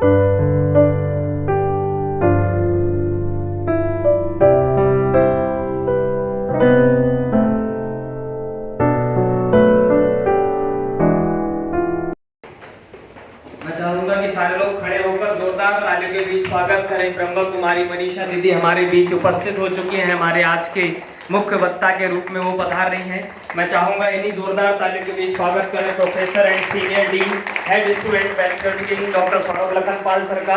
मैं चाहूंगा कि सारे लोग खड़े होकर जोरदार तालियों के बीच स्वागत करें। ब्रह्मा कुमारी मनीषा दीदी हमारे बीच उपस्थित हो चुकी हैं, हमारे आज के मुख्य वक्ता के रूप में वो पधार रही हैं। मैं चाहूंगा इन्हीं जोरदार तालियों के बीच स्वागत करें professor and senior dean head student welfare doctor Saurabh Lakhanpal sir का।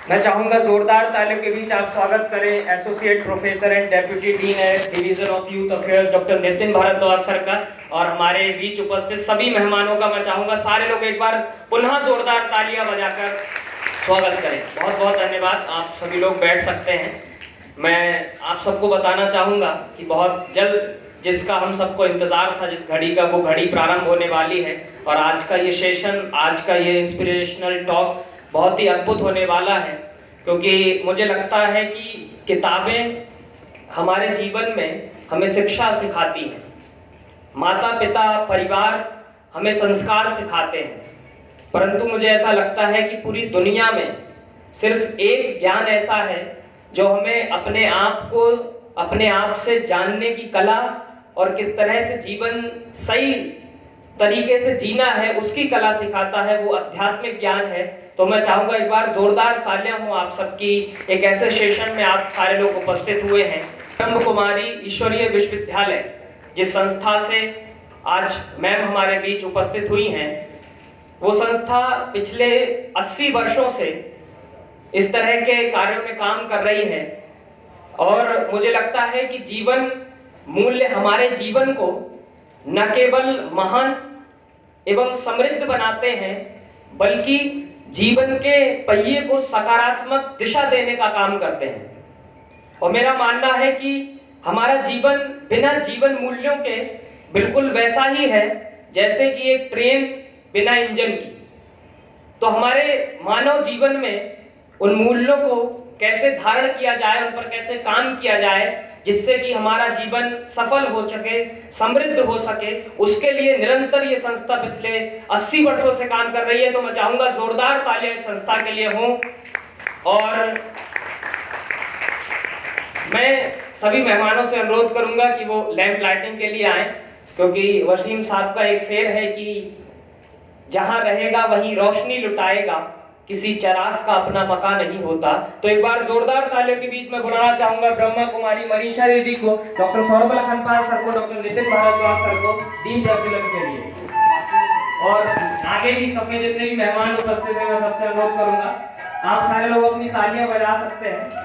मैं चाहूंगा जोरदार तालियों के बीच आप स्वागत करें associate professor and deputy dean at division of youth affairs doctor Nitin Bhardwaj sir का। और हमारे बीच उपस्थित सभी मेहमानों का मैं चाहूंगा सारे लोग एक बार पुनः जोरदार तालियां बजाकर स्वागत करें। बहुत बहुत धन्यवाद। आप सभी लोग बैठ सकते हैं। मैं आप सबको बताना चाहूंगा कि बहुत जल्द जिसका हम सबको इंतजार था, जिस घड़ी का, वो घड़ी प्रारंभ होने वाली है। और आज का ये सेशन, आज का ये इंस्पिरेशनल टॉक बहुत ही अद्भुत होने वाला है, क्योंकि मुझे लगता है कि किताबें हमारे जीवन में हमें शिक्षा सिखाती हैं, माता पिता परिवार हमें संस्कार सिखाते हैं, परंतु मुझे ऐसा लगता है कि पूरी दुनिया में सिर्फ एक ज्ञान ऐसा है जो हमें अपने आप को अपने आप से जानने की कला और किस तरह से जीवन सही तरीके से जीना है उसकी कला सिखाता है, वो आध्यात्मिक ज्ञान है। तो मैं चाहूंगा एक बार जोरदार तालियां हो आप सबकी, एक ऐसे सेशन में आप सारे लोग उपस्थित हुए हैं। ब्रह्म कुमारी ईश्वरीय विश्वविद्यालय, जिस संस्था से आज मैम हमारे बीच उपस्थित हुई हैं, वो संस्था पिछले 80 वर्षों से इस तरह के कार्यों में काम कर रही है। और मुझे लगता है कि जीवन मूल्य हमारे जीवन को न केवल महान एवं समृद्ध बनाते हैं, बल्कि जीवन के पहिए को सकारात्मक दिशा देने का काम करते हैं। और मेरा मानना है कि हमारा जीवन बिना जीवन मूल्यों के बिल्कुल वैसा ही है जैसे कि एक ट्रेन बिना इंजन की। तो हमारे मानव जीवन में उन मूल्यों को कैसे धारण किया जाए, उन पर कैसे काम किया जाए, जिससे कि हमारा जीवन सफल हो सके, समृद्ध हो सके, उसके लिए निरंतर ये संस्था पिछले 80 वर्षों से काम कर रही है। तो मैं चाहूंगा जोरदार तालियां इस संस्था के लिए हों। और मैं सभी मेहमानों से अनुरोध करूंगा कि वो लैंप लाइटिंग के लिए आए, क्योंकि वसीम साहब का एक शेर है कि जहां रहेगा वहीं रोशनी लुटाएगा, किसी चिराग का अपना मकान नहीं होता। तो एक बार जोरदार तालियों के बीच में बुलाना चाहूंगा ब्रह्मा कुमारी मनीषा दीदी को, डॉक्टर सौरभ लखनपाल सर को, डॉक्टर नितिन भारद्वाज सर को दीप प्रज्वलन के लिए। और आगे भी सब में जितने भी मेहमान उपस्थित हैं, मैं सबसे अनुरोध करूंगा आप सारे लोग अपनी तालियां बजा सकते हैं।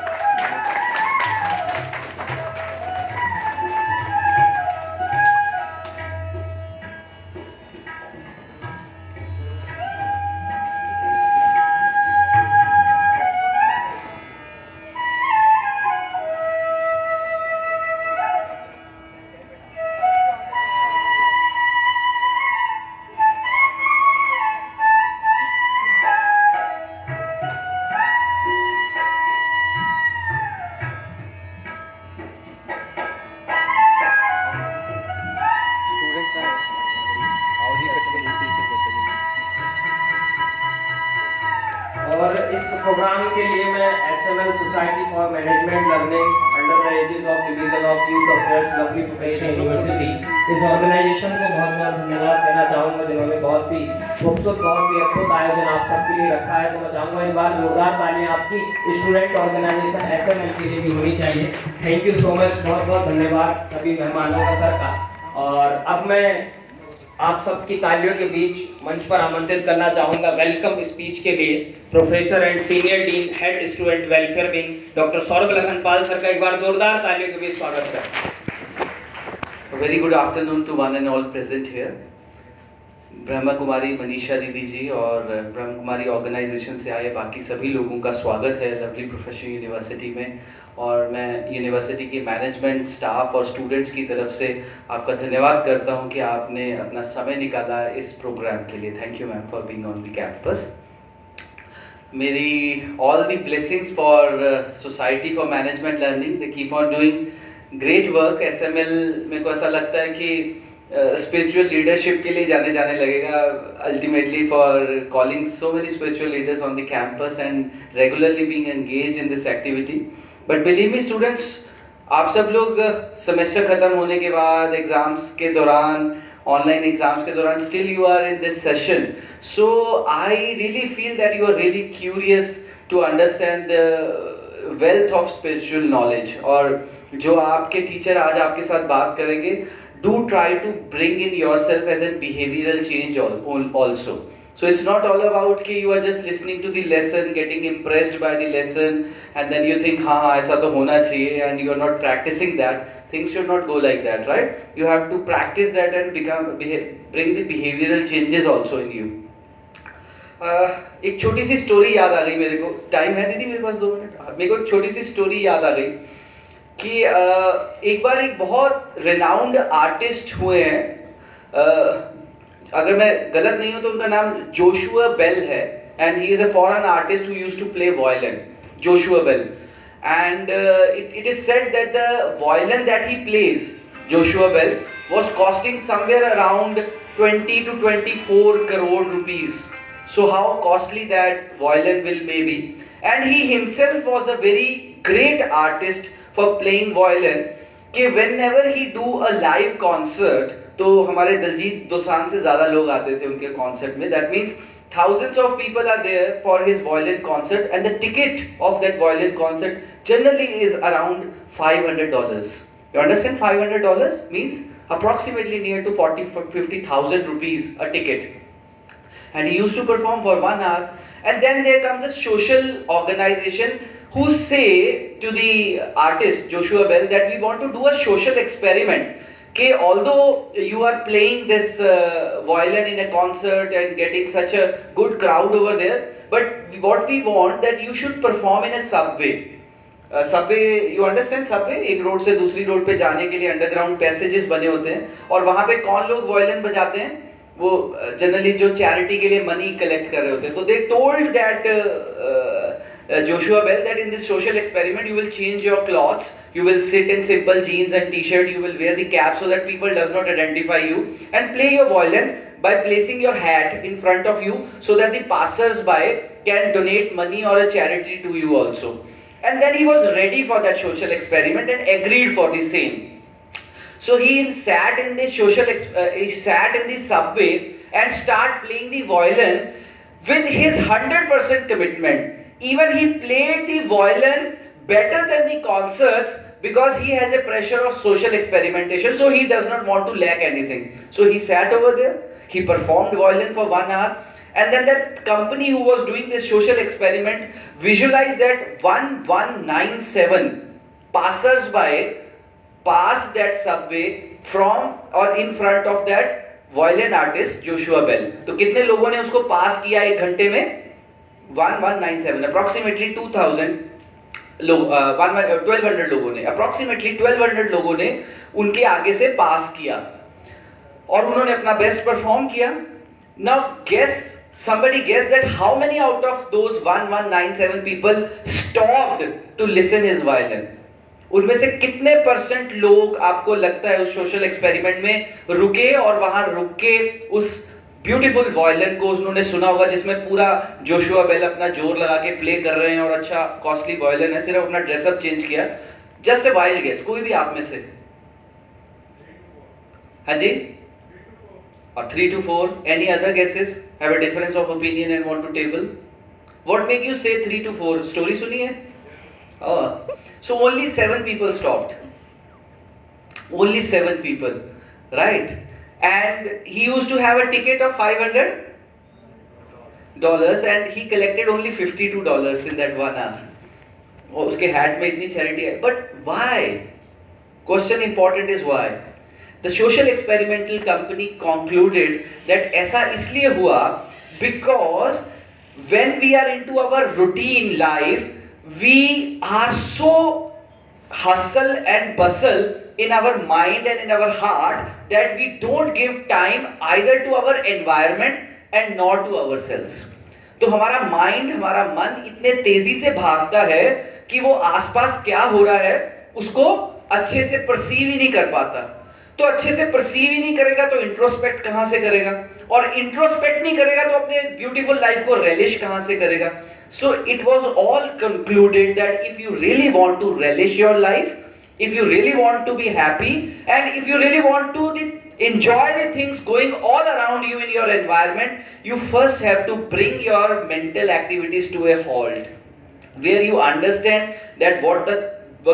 और इस प्रोग्राम के लिए मैं SML society for management learning under the aegis of division of youth affairs Lovely Professional University, इस ऑर्गेनाइजेशन को बहुत बहुत धन्यवाद देना चाहूंगा, जिन्होंने बहुत ही खूबसूरत, बहुत ही अद्भुत आयोजन आप सबके लिए रखा है। तो मैं चाहूंगा एक बार जोरदार तालियां आपकी स्टूडेंट ऑर्गेनाइजेशन एसएमएल के लिए भी होनी चाहिए। थैंक यू सो मच, बहुत बहुत धन्यवाद सभी मेहमानों का सर का। और अब मैं आप सबकी तालियों के बीच मंच पर आमंत्रित करना चाहूंगा वेलकम स्पीच के लिए professor and senior dean head student welfare wing doctor Saurabh Lakhanpal sir का। एक बार जोरदार तालियों के बीच स्वागत करें। Very good afternoon to one and all present here. Brahma Kumari Manisha दीदी जी और ब्रह्मा कुमारी ऑर्गेनाइजेशन से आए बाकी सभी लोगों का स्वागत है लवली प्रोफेशनल यूनिवर्सिटी में। और मैं यूनिवर्सिटी के मैनेजमेंट, स्टाफ और स्टूडेंट्स की तरफ से आपका धन्यवाद करता हूं कि आपने अपना समय निकाला इस प्रोग्राम के लिए। Thank you ma'am for being on the campus. मेरी all the blessings for society for management learning, they keep on doing great work. SML मेरे को ऐसा लगता है कि स्पिरिचुअल लीडरशिप के लिए जाने लगेगा ultimately for calling so many spiritual leaders on the campus and regularly being engaged in this activity. But believe me students, आप सब लोग सेमेस्टर खत्म होने के बाद एग्जाम्स के दौरान, ऑनलाइन एग्जाम्स के दौरान still you are in this session. So I really feel that you are really curious to understand the wealth of spiritual knowledge. और जो आपके टीचर आज आपके साथ बात करेंगे, do try to bring in yourself as a behavioral change also. So it's not all about कि you are just listening to the lesson, getting impressed by the lesson, and then you think हाँ हाँ ऐसा तो होना चाहिए, and you are not practicing that. Things should not go like that, right? You have to practice that and bring the behavioral changes also in you. एक छोटी सी story याद आ गई मेरे को. टाइम है दीदी मेरे पास 2 मिनट? मेरे को एक छोटी सी स्टोरी याद आ गई कि एक बार एक बहुत रिनाउंड आर्टिस्ट हुए हैं. अगर मैं गलत नहीं हूं तो उनका नाम जोशुआ बेल है, and he is a foreign artist who used to play violin. Joshua Bell. And it is said that the violin that he plays, Joshua Bell, was costing somewhere around 20 to 24 crore rupees. So how costly that violin will may be. And he himself was a very great artist for playing violin. कि whenever he do a live concert, तो हमारे दिलजीत दोसांझ से ज़्यादा लोग आते थे उनके concert में. That means thousands of people are there for his violin concert, and the ticket of that violin concert generally is around $500. You understand? $500 means approximately near to 40-50,000 rupees a ticket. And he used to perform for 1 hour, and then there comes a social organization who say to the artist Joshua Bell that we want to do a social experiment. Okay, although you are playing this violin in a concert and getting such a good crowd over there, but what we want that you should perform in a subway. Subway, you understand Subway? एक road से दूसरी road पे जाने के लिए underground passages बने होते हैं, और वहां पे कौन लोग वायलिन बजाते हैं? वो जनरली जो चैरिटी के लिए मनी कलेक्ट कर रहे होते हैं. तो they told that Joshua Bell that in this social experiment you will change your clothes, you will sit in simple jeans and t-shirt, you will wear the cap so that people does not identify you, and play your violin by placing your hat in front of you so that the passers by can donate money or a charity to you also. And then he was ready for that social experiment and agreed for the same. So he sat in the he sat in the subway and start playing the violin with his 100% commitment. Even he played the violin better than the concerts because he has a pressure of social experimentation, so he does not want to lack anything. So he sat over there, he performed violin for 1 hour, and then that company who was doing this social experiment visualized that 1197 passers-by passed that subway from or in front of that violin artist Joshua Bell. तो कितने लोगों ने उसको पास किया एक घंटे में? 1197, approximately 2000 लोग, 1200 लोगों ने, अप्रोक्सीमेटली 1200 लोगों ने उनके आगे से पास किया, और उन्होंने अपना बेस्ट परफॉर्म किया. Now guess, somebody guess that how many out of those 1197 people stopped to listen his violin? उनमें से कितने परसेंट लोग आपको लगता है उस सोशल एक्सपेरिमेंट में रुके और वहां रुक के उस ब्यूटीफुल वायलिन को उन्होंने सुना होगा, जिसमें पूरा जोशुआ बेल अपना जोर लगा के प्ले कर रहे हैं, और अच्छा कॉस्टली वायलिन है, सिर्फ अपना ड्रेसअप चेंज किया. जस्ट अ वाइल्ड गेस, कोई भी आप में से? हाँ जी, 3 to 4. Any other guesses? Have a difference of opinion and want to table? What make you say 3 to 4? Story सुनी है? Oh. So only 7 people stopped. Only 7 people, right? And he used to have a ticket of $500, and he collected only $52 in that 1 hour. और उसके hat में इतनी charity है. But why? Question important is why. The social experimental company concluded that ऐसा इसलिए हुआ because when we are into our routine life, we are so hustle and bustle in our mind and in our heart that we don't give time either to our environment and nor to ourselves. तो हमारा mind, हमारा मन इतने तेजी से भागता है कि वो आसपास क्या हो रहा है उसको अच्छे से परसीव ही नहीं कर पाता. तो अच्छे से परसीव ही नहीं करेगा तो इंट्रोस्पेक्ट कहां से करेगा, और इंट्रोस्पेक्ट नहीं करेगा तो अपने ब्यूटीफुल लाइफ को रेलिश कहां से करेगा. So it was all concluded that if you really want to relish your life, if you really want to be happy, and if you really want to enjoy the things going all around you in your environment, you first have to bring your mental activities to a halt, where you understand that what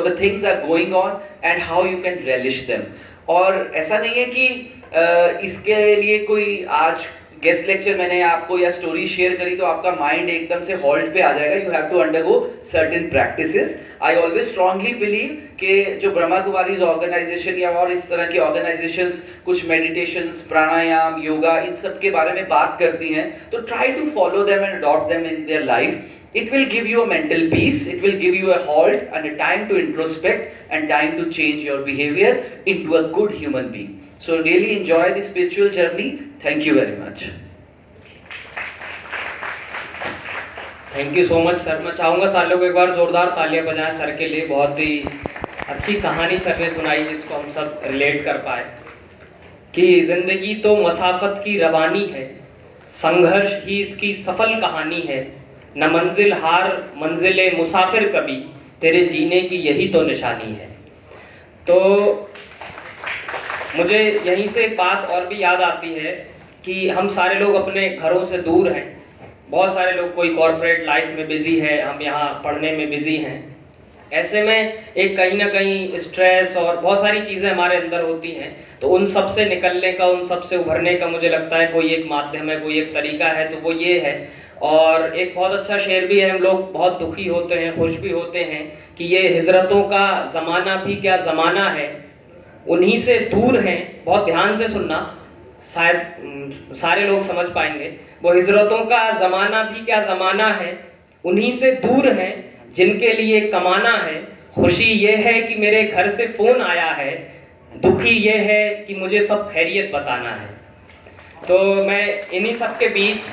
the things are going on and how you can relish them. और ऐसा नहीं है कि इसके लिए कोई आज guest lecture मैंने आपको या स्टोरी शेयर करी तो आपका माइंड एकदम से हॉल्ट पे आ जाएगा. You have to undergo certain practices. I always strongly believe कि जो ब्रह्मा कुमारीज ऑर्गेनाइजेशन या और इस तरह की ऑर्गेनाइजेशंस कुछ मेडिटेशंस, प्राणायाम, योगा, इन सब के बारे में बात करती हैं, तो try to follow them and adopt them in their life. It will give you a mental peace, it will give you a halt and a time to introspect and time to change your behavior into a good human being. So really enjoy the spiritual journey. Thank you very much. Thank you so much sir. मैं चाहूँगा सारे लोग एक बार ज़ोरदार तालियां बजाएं sir के लिए. बहुत ही अच्छी कहानी सर ने सुनाई जिसको हम सब रिलेट कर पाए कि ज़िंदगी तो मसाफत की रवानी है, संघर्ष ही इसकी सफल कहानी है, न मंजिल हार मंजिले मुसाफिर कभी, तेरे जीने की यही तो निशानी है. तो मुझे यहीं से एक बात और भी याद आती है कि हम सारे लोग अपने घरों से दूर हैं. बहुत सारे लोग, कोई कॉरपोरेट लाइफ में बिज़ी है, हम यहाँ पढ़ने में बिज़ी हैं. ऐसे में एक कहीं ना कहीं स्ट्रेस और बहुत सारी चीज़ें हमारे अंदर होती हैं. तो उन सब से निकलने का, उन सब से उभरने का मुझे लगता है कोई एक माध्यम है, कोई एक तरीका है, तो वो ये है. और एक बहुत अच्छा शेर भी है, हम लोग बहुत दुखी होते हैं, खुश भी होते हैं कि ये हिजरतों का ज़माना भी क्या ज़माना है, उन्हीं से दूर हैं. बहुत ध्यान से सुनना, शायद सारे लोग समझ पाएंगे. वो हिजरतों का ज़माना भी क्या ज़माना है, उन्हीं से दूर हैं जिनके लिए कमाना है. खुशी ये है कि मेरे घर से फ़ोन आया है, दुखी ये है कि मुझे सब खैरियत बताना है. तो मैं इन्हीं सब के बीच,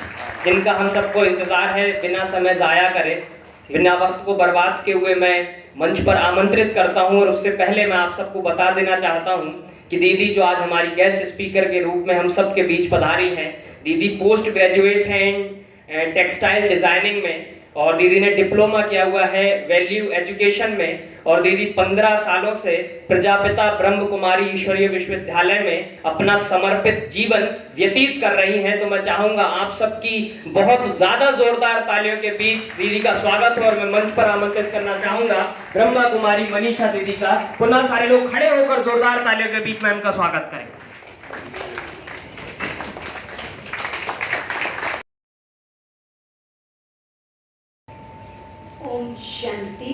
जिनका हम सबको इंतज़ार है, बिना समय ज़ाया करे, बिना वक्त को बर्बाद किए हुए मैं मंच पर आमंत्रित करता हूं. और उससे पहले मैं आप सबको बता देना चाहता हूं कि दीदी जो आज हमारी गेस्ट स्पीकर के रूप में हम सब के बीच पधारी हैं, दीदी पोस्ट ग्रेजुएट हैं इन टेक्सटाइल डिज़ाइनिंग में, और दीदी ने डिप्लोमा किया हुआ है वैल्यू एजुकेशन में, और दीदी 15 सालों से प्रजापिता ब्रह्म कुमारी ईश्वरीय विश्वविद्यालय में अपना समर्पित जीवन व्यतीत कर रही हैं. तो मैं चाहूँगा आप सबकी बहुत ज़्यादा ज़ोरदार तालियों के बीच दीदी का स्वागत हो, और मैं मंच पर आमंत्रित करना चाहूँगा ब्रह्मा कुमारी मनीषा दीदी का. पुनः सारे लोग खड़े होकर ज़ोरदार तालियों के बीच में उनका स्वागत करें. ओम शांति.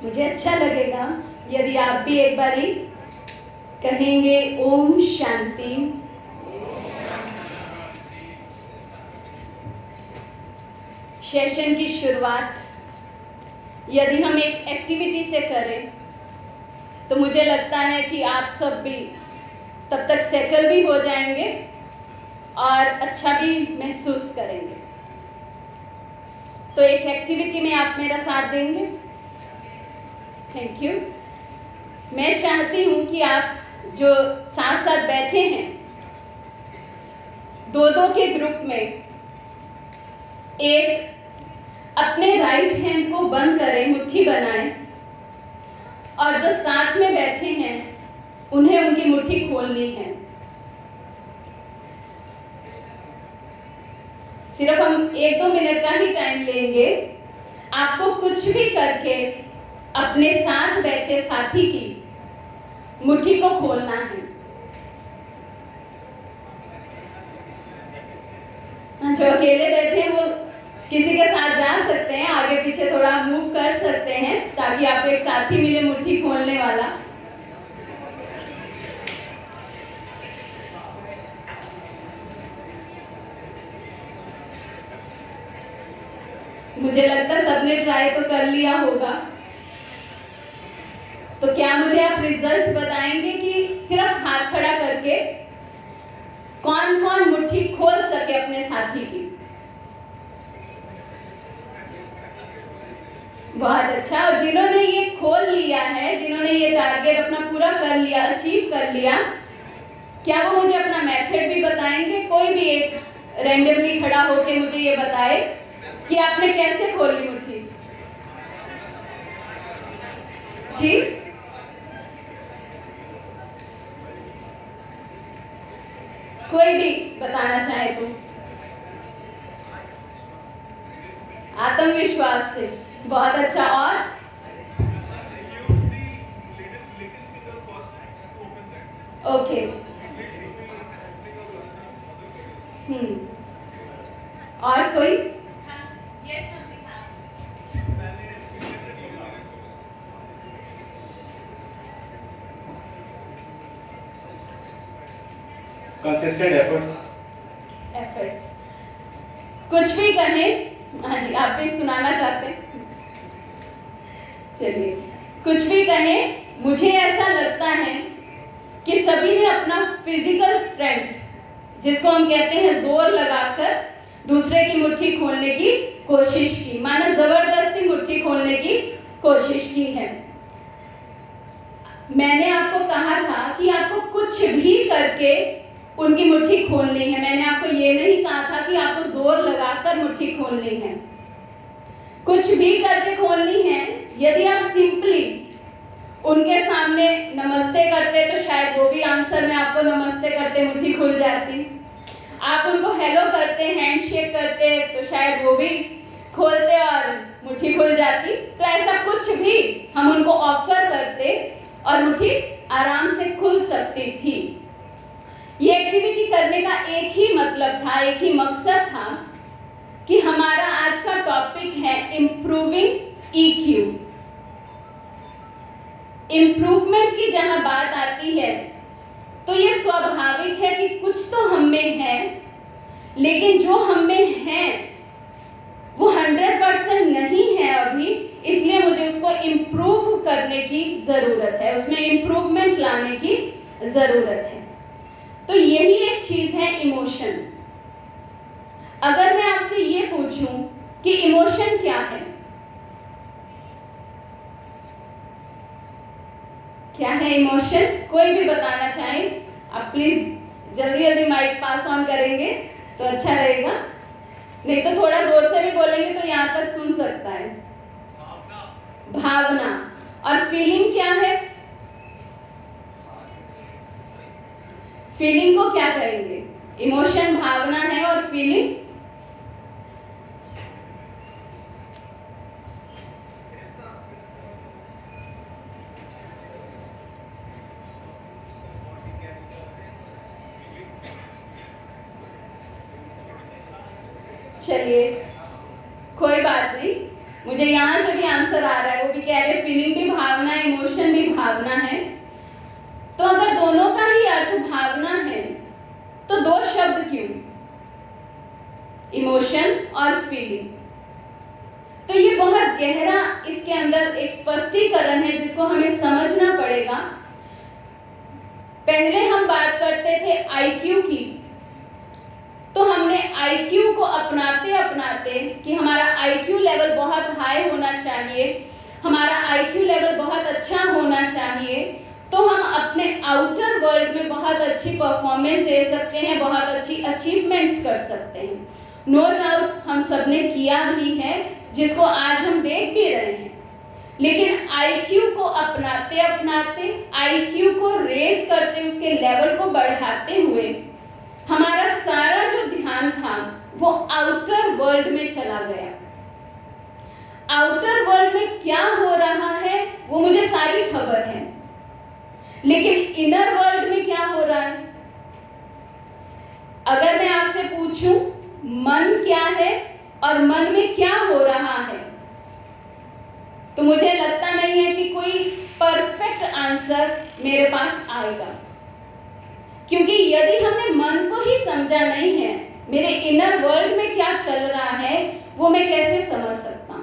मुझे अच्छा लगेगा यदि आप भी एक बारी कहेंगे ओम शांति. सेशन की शुरुआत यदि हम एक एक्टिविटी से करें तो मुझे लगता है कि आप सब भी तब तक सेटल भी हो जाएंगे और अच्छा भी महसूस करेंगे. तो एक एक्टिविटी में आप मेरा साथ देंगे? Thank you. मैं चाहती हूँ कि आप जो साथ साथ बैठे हैं, दो दो के ग्रुप में एक अपने राइट हैंड को बंद करें, मुट्ठी बनाएं, और जो साथ में बैठे हैं उन्हें उनकी मुट्ठी खोलनी है. सिर्फ हम 1-2 मिनट का ही टाइम लेंगे. आपको कुछ भी करके अपने साथ बैठे साथी की मुट्ठी को खोलना है. जो अकेले बैठे हैं वो किसी के साथ जा सकते हैं, आगे पीछे थोड़ा मूव कर सकते हैं ताकि आपको एक साथी मिले मुट्ठी खोलने वाला. मुझे लगता है सबने ट्राई तो कर लिया होगा. तो क्या मुझे आप रिजल्ट बताएंगे कि सिर्फ हाथ खड़ा करके कौन कौन मुट्ठी खोल सके अपने साथी की? बहुत अच्छा। और जिन्होंने ये खोल लिया है, जिन्होंने ये टारगेट अपना पूरा कर लिया, अचीव कर लिया, क्या वो मुझे अपना मेथड भी बताएंगे? कोई भी एक रैंडमली खड़ा होके मुझे ये बताए कि आपने कैसे खोली मुट्ठी। जी, कोई भी बताना चाहे तो। आत्मविश्वास से। बहुत अच्छा। और ओके। और कोई? Consistent efforts. कुछ भी कहें। हाँ जी, आप भी सुनाना चाहते हैं? चलिए, कुछ भी कहें, मुझे ऐसा लगता है कि सभी ने अपना फिजिकल स्ट्रेंथ, जिसको हम कहते हैं जोर लगाकर दूसरे की मुट्ठी खोलने की कोशिश की, माना जबरदस्ती मुट्ठी खोलने की कोशिश की है। मैंने आपको कहा था कि आपको कुछ भी करके उनकी मुट्ठी खोलनी है। मैंने आपको ये नहीं कहा था कि आपको जोर लगाकर मुट्ठी खोलनी है। कुछ भी करके खोलनी है। यदि आप सिंपली उनके सामने नमस्ते करते तो शायद वो भी आंसर में आपको नमस्ते करते मुट्ठी खुल जाती। आप उनको हेलो करते, हैंडशेक करते तो शायद वो भी खोलते और मुट्ठी खुल जाती। तो ऐसा कुछ भी हम उनको ऑफर करते और मुट्ठी आराम से खुल सकती थी। ये एक्टिविटी करने का एक ही मतलब था, एक ही मकसद था कि हमारा आज का टॉपिक है इम्प्रूविंग ईक्यू। इम्प्रूवमेंट की जहां बात आती है तो ये स्वाभाविक है कि कुछ तो हम में है, लेकिन जो हम में है वो 100% नहीं है अभी, इसलिए मुझे उसको इम्प्रूव करने की जरूरत है, उसमें इम्प्रूवमेंट लाने की जरूरत है। तो यही एक चीज है इमोशन। अगर मैं आपसे ये पूछूं कि इमोशन क्या है, क्या है इमोशन? कोई भी बताना चाहे आप प्लीज जल्दी जल्दी माइक पास ऑन करेंगे तो अच्छा रहेगा, नहीं तो थोड़ा जोर से भी बोलेंगे तो यहाँ तक सुन सकता है। भावना। और फीलिंग क्या है? फीलिंग को क्या कहेंगे? इमोशन भावना है और फीलिंग चलिए कोई बात नहीं, मुझे यहां से भी आंसर आ रहा है। वो भी कह रहे फीलिंग भी भावना है, इमोशन भी भावना है। तो अगर दोनों का ही अर्थ भावना है तो दो शब्द क्यों, इमोशन और फीलिंग? तो ये बहुत गहरा इसके अंदर एक स्पष्टीकरण है जिसको हमें समझना पड़ेगा। पहले हम बात करते थे आईक्यू की, तो हमने आईक्यू को अपनाते अपनाते कि हमारा आईक्यू लेवल बहुत हाई होना चाहिए, हमारा आईक्यू लेवल बहुत अच्छा होना चाहिए, तो हम अपने आउटर वर्ल्ड में बहुत अच्छी परफॉर्मेंस दे सकते हैं, बहुत अच्छी अचीवमेंट्स कर सकते हैं। नो डाउट हम सबने किया भी है, जिसको आज हम देख भी रहे हैं। लेकिन आईक्यू को अपनाते अपनाते, आईक्यू को रेज करते, उसके लेवल को बढ़ाते हुए हमारा सारा जो ध्यान था वो आउटर वर्ल्ड में चला गया। आउटर वर्ल्ड में क्या हो रहा है वो मुझे सारी खबर है, लेकिन इनर वर्ल्ड में क्या हो रहा है? अगर मैं आपसे पूछूं मन क्या है और मन में क्या हो रहा है, तो मुझे लगता नहीं है कि कोई परफेक्ट आंसर मेरे पास आएगा, क्योंकि यदि हमने मन को ही समझा नहीं है, मेरे इनर वर्ल्ड में क्या चल रहा है वो मैं कैसे समझ सकता हूं?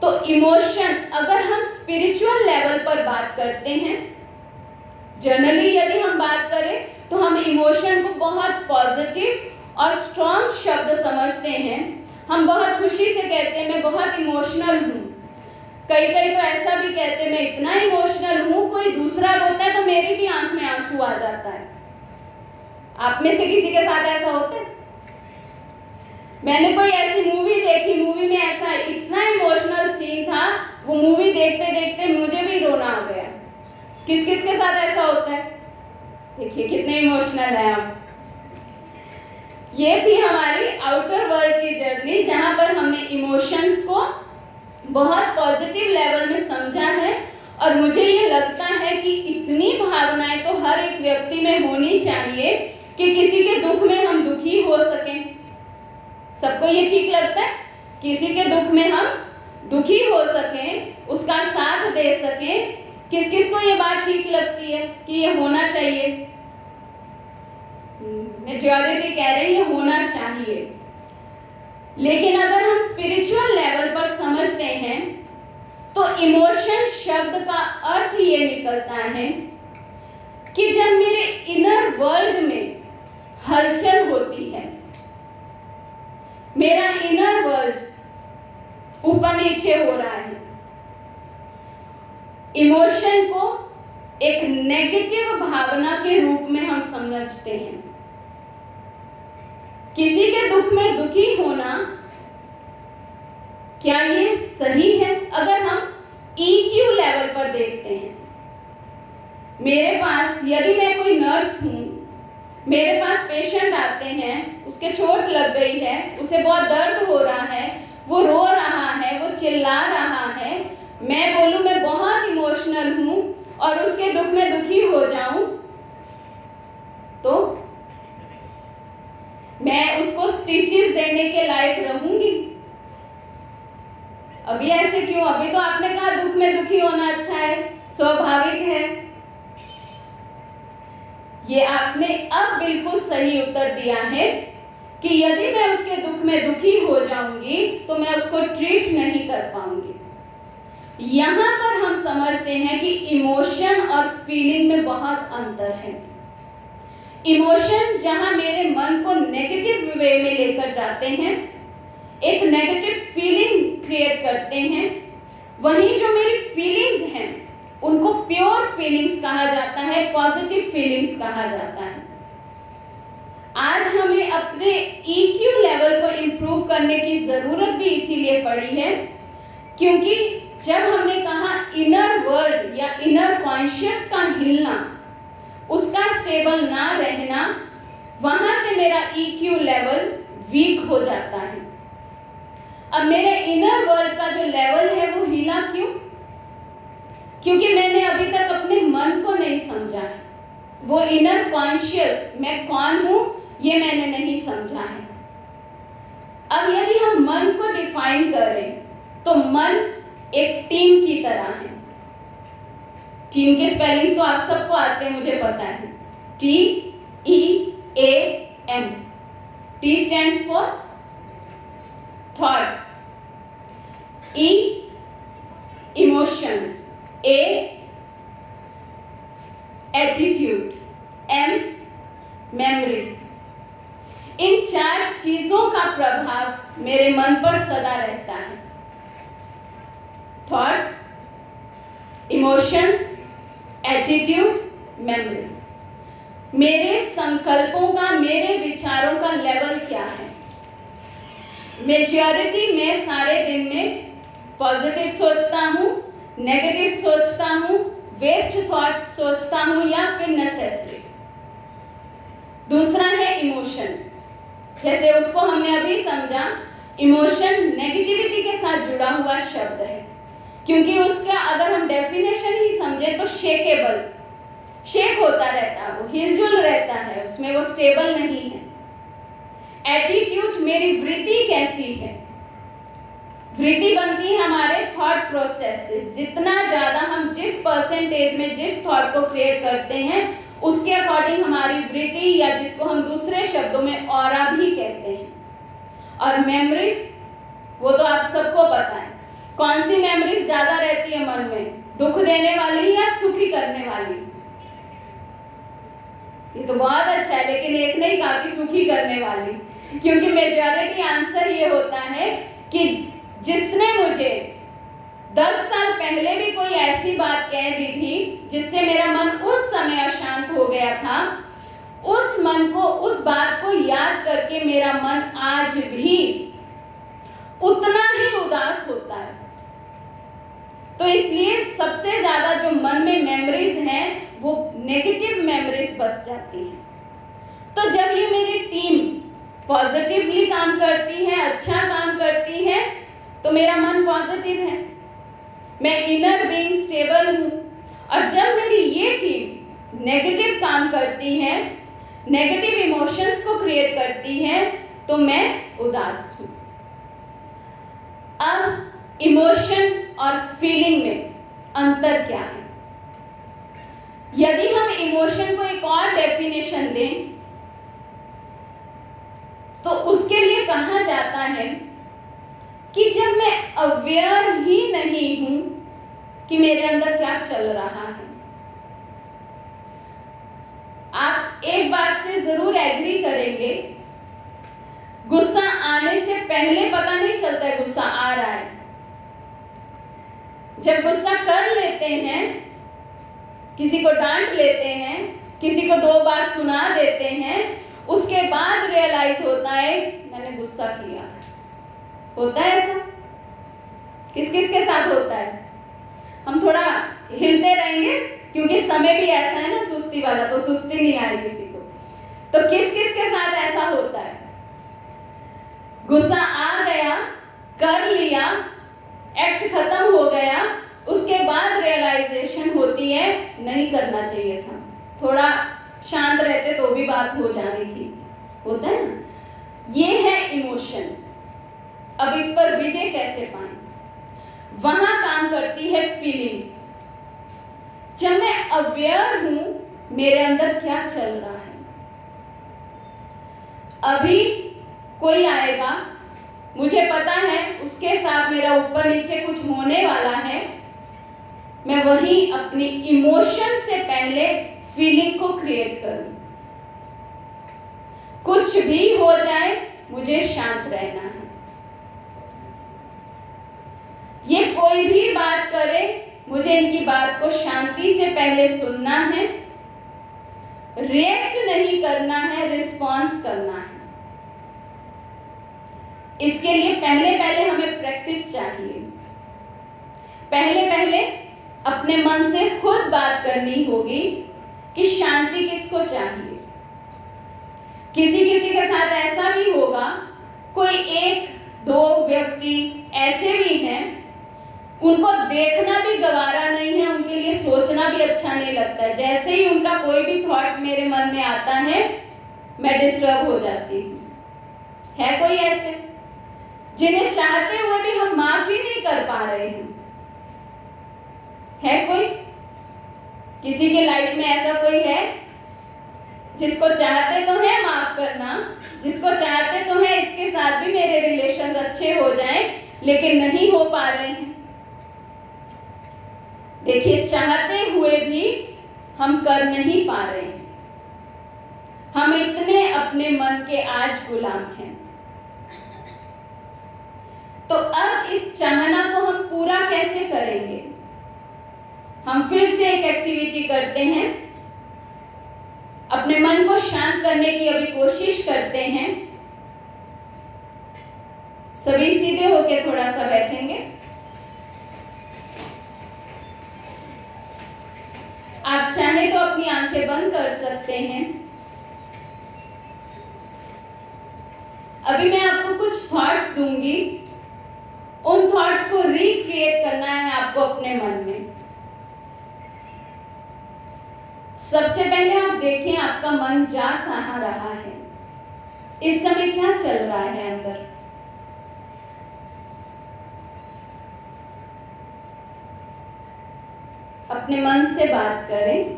तो इमोशन, अगर हम स्पिरिचुअल लेवल पर बात करते हैं, जनरली यदि हम बात करें तो हम इमोशन को बहुत पॉजिटिव और स्ट्रॉन्ग शब्द समझते हैं, हम बहुत खुशी से कहते हैं मैं बहुत इमोशनल हूँ, कई कई तो ऐसा भी कहते हैं मैं इतना इमोशनल हूँ, कोई दूसरा रोता है तो मेरी भी आंख में आंसू आ जाता है। आप में से किसी के साथ ऐसा होता है? मैंने कोई ऐसी मूवी देखी, मूवी में ऐसा इतना इमोशनल सीन था, वो मूवी देखते देखते मुझे भी रोना आ गया। किस किस के साथ ऐसा होता है? देखिए कितने इमोशनल है आप। ये थी हमारी आउटर वर्ल्ड की जर्नी, जहां पर हमने इमोशंस को बहुत पॉजिटिव लेवल में समझा है। और मुझे ये लगता है कि इतनी भावनाएं तो हर एक व्यक्ति में होनी चाहिए कि किसी के दुख में हम दुखी हो सकें। सबको ये ठीक लगता है? किसी के दुख में हम दुखी हो सकें, उसका साथ दे सकें। किस किस को ये बात ठीक लगती है कि ये होना चाहिए? मेजॉरिटी कह रहे हैं ये होना चाहिए। लेकिन अगर हम स्पिरिचुअल लेवल पर समझते हैं तो इमोशन शब्द का अर्थ ये निकलता है कि जब मेरे इनर वर्ल्ड में हलचल होती है, मेरा इनर वर्ल्ड ऊपर नीचे हो रहा है, इमोशन को एक नेगेटिव भावना के रूप में हम समझते हैं। किसी के दुख में दुखी होना क्या ये सही है? अगर हम EQ लेवल पर देखते हैं, मेरे पास यदि मैं कोई नर्स हूं, मेरे पास पेशेंट आते हैं, उसके चोट लग गई है, उसे बहुत दर्द हो रहा है, वो रो रहा है, वो चिल्ला रहा है, मैं बोलूं मैं बहुत इमोशनल हूं और उसके दुख में दुखी हो जाऊं, तो मैं उसको स्टिचेस देने के लायक रहूंगी? अभी ऐसे क्यों? अभी तो आपने कहा दुख में दुखी होना अच्छा है, स्वाभाविक है। ये आपने अब बिल्कुल सही उत्तर दिया है कि यदि मैं उसके दुख में दुखी हो जाऊंगी तो मैं उसको ट्रीट नहीं कर पाऊंगी। यहां पर हम समझते हैं कि इमोशन और फीलिंग में बहुत अंतर है। इमोशन जहां मेरे मन को नेगेटिव वे में लेकर जाते हैं, एक नेगेटिव फीलिंग क्रिएट करते हैं, वहीं जो मेरी फीलिंग्स हैं उनको प्योर फीलिंग्स कहा जाता है, पॉजिटिव फीलिंग्स कहा जाता है। आज हमें अपने EQ लेवल को इंप्रूव करने की जरूरत भी इसीलिए पड़ी है क्योंकि जब हमने कहा इनर वर्ल्ड या इनर कॉन्शियस का हिलना, उसका स्टेबल ना रहना, वहां से मेरा EQ लेवल वीक हो जाता है। अब मेरे इनर वर्ल्ड का जो लेवल है वो हिला क्यों? क्योंकि मैंने अभी तक अपने मन को नहीं समझा है। वो इनर कॉन्शियस, मैं कौन हूं, ये मैंने नहीं समझा है। अब यदि हम मन को डिफाइन करें तो मन एक टीम की तरह है। टीम के स्पेलिंग्स तो आप सबको आते हैं, मुझे पता है। TEAM। T stands for thoughts, E emotions, A attitude, M memories। इन चार चीजों का प्रभाव मेरे मन पर सदा रहता है। Thoughts, emotions, attitude, memories. मेरे संकल्पों का, मेरे विचारों का लेवल क्या है? मेजॉरिटी में सारे दिन में पॉजिटिव सोचता हूं, नेगेटिव सोचता हूं, वेस्ट थॉट सोचता हूं या फिर नेसेसरी। दूसरा है इमोशन। जैसे उसको हमने अभी समझा, इमोशन नेगेटिविटी के साथ जुड़ा हुआ शब्द है क्योंकि उसका अगर हम डेफिनेशन ही समझे तो शेकेबल, शेक होता रहता है, वो हिलजुल रहता है, उसमें वो स्टेबल नहीं है। एटीट्यूड, मेरी वृत्ति कैसी है? वृत्ति बनती है हमारे थॉट प्रोसेस से। जितना ज्यादा हम जिस परसेंटेज में जिस थॉट को क्रिएट करते हैं उसके अकॉर्डिंग हमारी वृत्ति, या जिसको हम दूसरे शब्दों में ऑरा भी कहते हैं। और मेमोरीज, वो तो आप सबको पता है। कौन सी मेमोरीज ज्यादा रहती है मन में, दुख देने वाली या सुखी करने वाली? ये तो बहुत अच्छा है, लेकिन एक नहीं कहा कि सुखी करने वाली। क्योंकि मेजॉरिटी आंसर ये होता है कि जिसने मुझे 10 साल पहले भी कोई ऐसी बात कह दी थी जिससे मेरा मन उस समय अशांत हो गया था, उस बात को याद करके मेरा मन आज भी उतना ही उदास होता है। तो इसलिए सबसे ज्यादा जो मन में मेमोरीज हैं वो नेगेटिव मेमोरीज बस जाती हैं। तो जब ये मेरी टीम पॉजिटिवली काम करती है, अच्छा काम करती है, तो मेरा मन पॉजिटिव है, मैं इनर बीइंग स्टेबल हूं। और जब मेरी ये टीम नेगेटिव काम करती है, नेगेटिव इमोशंस को क्रिएट करती है, तो मैं उदास हूं। अब इमोशन और फीलिंग में अंतर क्या है? यदि हम इमोशन को एक और डेफिनेशन दें तो उसके लिए कहा जाता है कि जब मैं अवेयर ही नहीं हूं कि मेरे अंदर क्या चल रहा है। आप एक बात से जरूर एग्री करेंगे, गुस्सा आने से पहले पता नहीं चलता है गुस्सा आ रहा है। जब गुस्सा कर लेते हैं, किसी को डांट लेते हैं, किसी को 2 बार सुना देते हैं, उसके बाद रियलाइज होता है मैंने गुस्सा किया। होता है ऐसा? किस किस के साथ होता है? हम थोड़ा हिलते रहेंगे क्योंकि समय भी ऐसा है ना सुस्ती वाला, तो सुस्ती नहीं आए किसी को। तो किस किस के साथ ऐसा होता है? गुस्सा आ गया, कर लिया, एक्ट खत्म हो गया, उसके बाद रियलाइजेशन होती है नहीं करना चाहिए था, थोड़ा शांत रहते तो भी बात हो जानी थी। होता है ना? ये है इमोशन। अब इस पर विजय कैसे पाएं? वहां काम करती है फीलिंग। जब मैं अवेयर हूं मेरे अंदर क्या चल रहा है। अभी कोई आएगा, मुझे पता है उसके साथ मेरा ऊपर नीचे कुछ होने वाला है, मैं वही अपनी इमोशन से पहले फीलिंग को क्रिएट करूं। कुछ भी हो जाए मुझे शांत रहना है। ये कोई भी बात करे, मुझे इनकी बात को शांति से पहले सुनना है, रिएक्ट नहीं करना है, रिस्पॉन्स करना है। इसके लिए पहले हमें प्रैक्टिस चाहिए। पहले अपने मन से खुद बात करनी होगी कि शांति किसको चाहिए। किसी किसी के साथ ऐसा भी होगा, कोई 1-2 व्यक्ति ऐसे भी हैं, उनको देखना भी गवारा नहीं है, उनके लिए सोचना भी अच्छा नहीं लगता है। जैसे ही उनका कोई भी थॉट मेरे मन में आता है, मैं डिस्टर्ब हो जाती हूँ। है कोई ऐसे जिन्हें चाहते हुए भी हम माफी नहीं कर पा रहे हैं? है कोई? किसी के लाइफ में ऐसा कोई है जिसको चाहते तो है माफ करना, जिसको चाहते तो है इसके साथ भी मेरे रिलेशन अच्छे हो जाएं, लेकिन नहीं हो पा रहे हैं? देखिए, चाहते हुए भी हम कर नहीं पा रहे हैं। हम इतने अपने मन के आज गुलाम हैं। तो अब इस चाहना को हम पूरा कैसे करेंगे? हम फिर से एक एक्टिविटी करते हैं, अपने मन को शांत करने की अभी कोशिश करते हैं। सभी सीधे होके थोड़ा सा बैठेंगे। आप चाहे तो अपनी आंखें बंद कर सकते हैं। अभी मैं आपको कुछ थॉट्स दूंगी, उन थॉट्स को रिक्रिएट करना है आपको अपने मन में। सबसे पहले आप देखें आपका मन जा कहां रहा है, इस समय क्या चल रहा है अंदर। अपने मन से बात करें।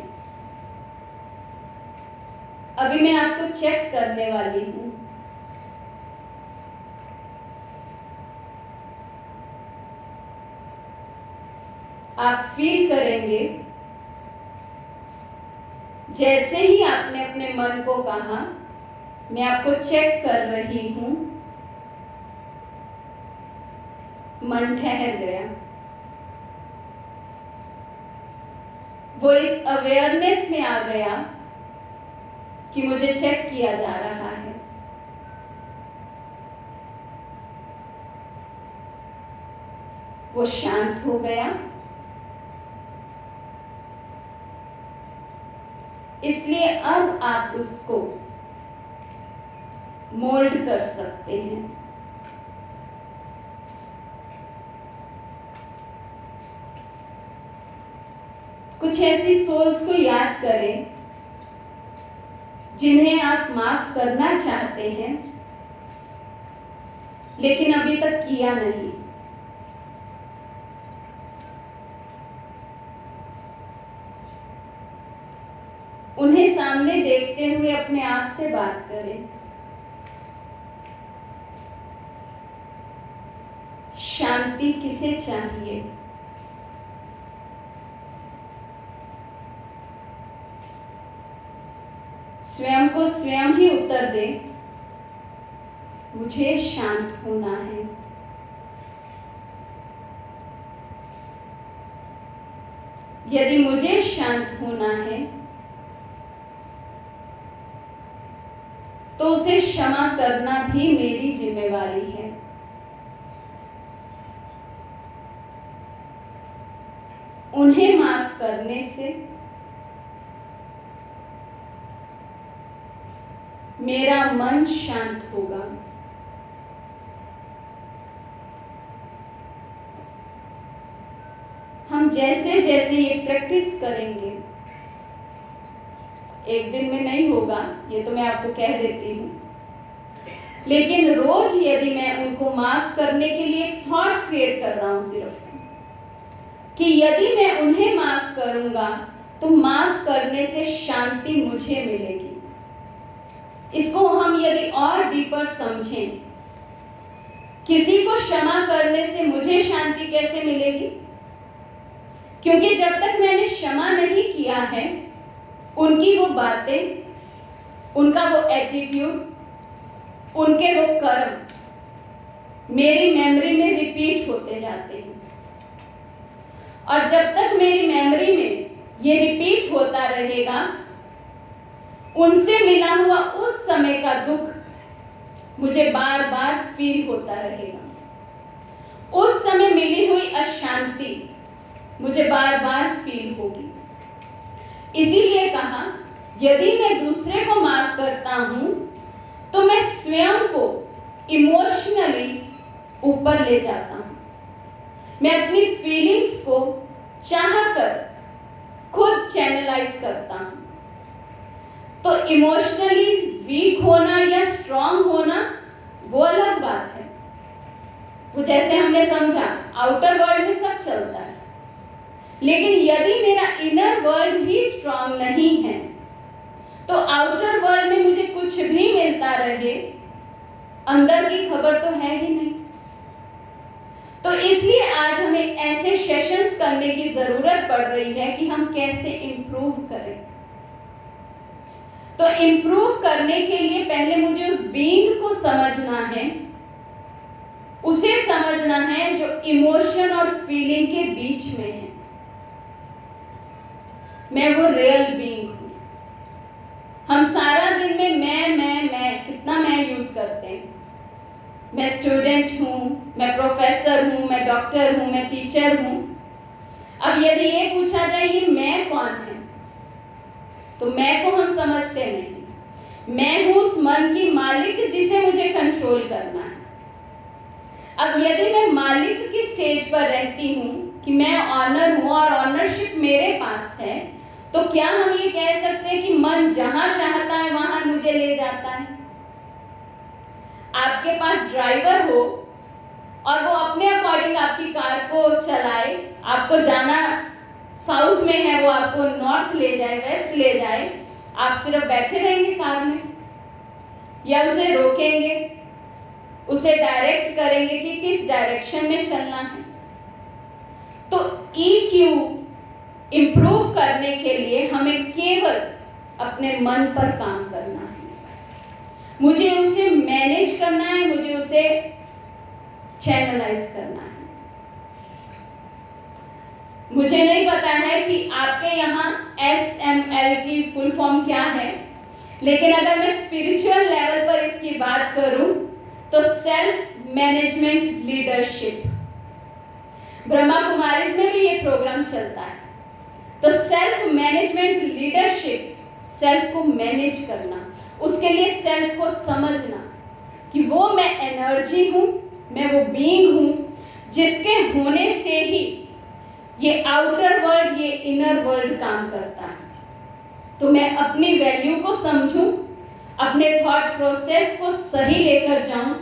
अभी मैं आपको चेक करने वाली हूं। आप फील करेंगे जैसे ही आपने अपने मन को कहा मैं आपको चेक कर रही हूं। मन ठहर गया। वो इस अवेयरनेस में आ गया कि मुझे चेक किया जा रहा है। वो शांत हो गया। इसलिए अब आप उसको मोल्ड कर सकते हैं। कुछ ऐसी सोल्स को याद करें जिन्हें आप माफ करना चाहते हैं लेकिन अभी तक किया नहीं। उन्हें सामने देखते हुए अपने आप से बात करें। शांति किसे चाहिए? स्वयं को स्वयं ही उत्तर दे, मुझे शांत होना है। यदि मुझे शांत होना है तो उसे क्षमा करना भी मेरी जिम्मेवारी है। उन्हें माफ करने से मेरा मन शांत होगा। हम जैसे जैसे ये प्रैक्टिस करेंगे, एक दिन में नहीं होगा, ये तो मैं आपको कह देती हूं, लेकिन रोज यदि मैं उनको माफ करने के लिए एक थॉट क्रिएट कर रहा हूं सिर्फ कि यदि मैं उन्हें माफ करूंगा तो माफ करने से शांति मुझे मिलेगी। इसको हम यदि और डीपर समझें, किसी को क्षमा करने से मुझे शांति कैसे मिलेगी? क्योंकि जब तक मैंने क्षमा नहीं किया है, उनकी वो बातें, उनका वो एटीट्यूड, उनके वो कर्म मेरी मेमोरी में रिपीट होते जाते हैं। और जब तक मेरी मेमोरी में ये रिपीट होता रहेगा, उनसे मिला हुआ उस समय का दुख मुझे बार बार फील होता रहेगा। उस समय मिली हुई अशांति मुझे बार बार फील होगी। इसीलिए कहा, यदि मैं दूसरे को माफ करता हूं तो मैं स्वयं को इमोशनली ऊपर ले जाता हूं। मैं अपनी फीलिंग्स को चाहकर खुद चैनलाइज करता हूं। तो इमोशनली वीक होना या स्ट्रांग होना वो अलग बात है। वो जैसे हमने समझा, आउटर वर्ल्ड में सब चलता है, लेकिन यदि मेरा इनर वर्ल्ड ही स्ट्रांग नहीं है तो आउटर वर्ल्ड में मुझे कुछ भी मिलता रहे, अंदर की खबर तो है ही नहीं। तो इसलिए आज हमें ऐसे सेशंस करने की जरूरत पड़ रही है कि हम कैसे इंप्रूव करें। तो इंप्रूव करने के लिए पहले मुझे उस बीइंग को समझना है, उसे समझना है जो इमोशन और फीलिंग के बीच में है। मैं वो रियल बीइंग हूं। हम सारा दिन में मैं कितना मैं यूज करते हैं। मैं स्टूडेंट हूं, मैं प्रोफेसर हूं, मैं डॉक्टर हूं, मैं टीचर हूं। अब यदि ये पूछा जाए ये मैं कौन है, तो मैं को हम समझते नहीं। मैं हूं उस मन की मालिक जिसे मुझे कंट्रोल करना है। अब यदि मैं मालिक की स्टेज पर रहती हूं कि मैं ऑनर हूं और ऑनरशिप मेरे पास है, तो क्या हम ये कह सकते हैं कि मन जहां चाहता है वहां मुझे ले जाता है? आपके पास ड्राइवर हो और वो अपने अकॉर्डिंग आपकी कार को चलाए, आपको जाना साउथ में है वो आपको नॉर्थ ले जाए, वेस्ट ले जाए, आप सिर्फ बैठे रहेंगे कार में या उसे रोकेंगे, उसे डायरेक्ट करेंगे कि किस डायरेक्शन में चलना है? तो EQ इंप्रूव करने के लिए हमें केवल अपने मन पर काम करना है। मुझे उसे मैनेज करना है, मुझे उसे चैनलाइज करना है। मुझे नहीं पता है कि आपके यहाँ SML की फुल फॉर्म क्या है, लेकिन अगर मैं स्पिरिचुअल लेवल पर इसकी बात करूं तो self management leadership, Brahma Kumaris में भी ये प्रोग्राम चलता है। तो सेल्फ मैनेजमेंट लीडरशिप, सेल्फ को मैनेज करना, उसके लिए सेल्फ को समझना कि वो मैं एनर्जी हूं, मैं वो बीइंग हूं जिसके होने से ही ये आउटर वर्ल्ड, ये इनर वर्ल्ड काम करता है। तो मैं अपनी वैल्यू को समझूं, अपने थॉट प्रोसेस को सही लेकर जाऊं।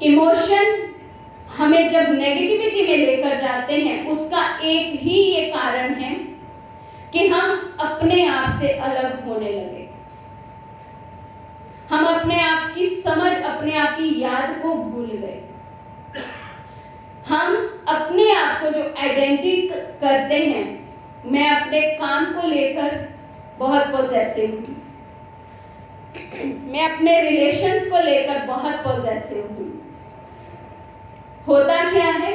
इमोशन हमें जब नेगेटिविटी में लेकर जाते हैं, उसका एक ही ये कारण है कि हम अपने आप से अलग होने लगे। हम अपने आप की समझ, अपने आप की याद को भूल गए। हम अपने आप को जो आइडेंटिटी करते हैं, मैं अपने काम को लेकर बहुत पॉसेसिव हूं, मैं अपने रिलेशंस को लेकर बहुत पॉसेसिव हूं। होता क्या है,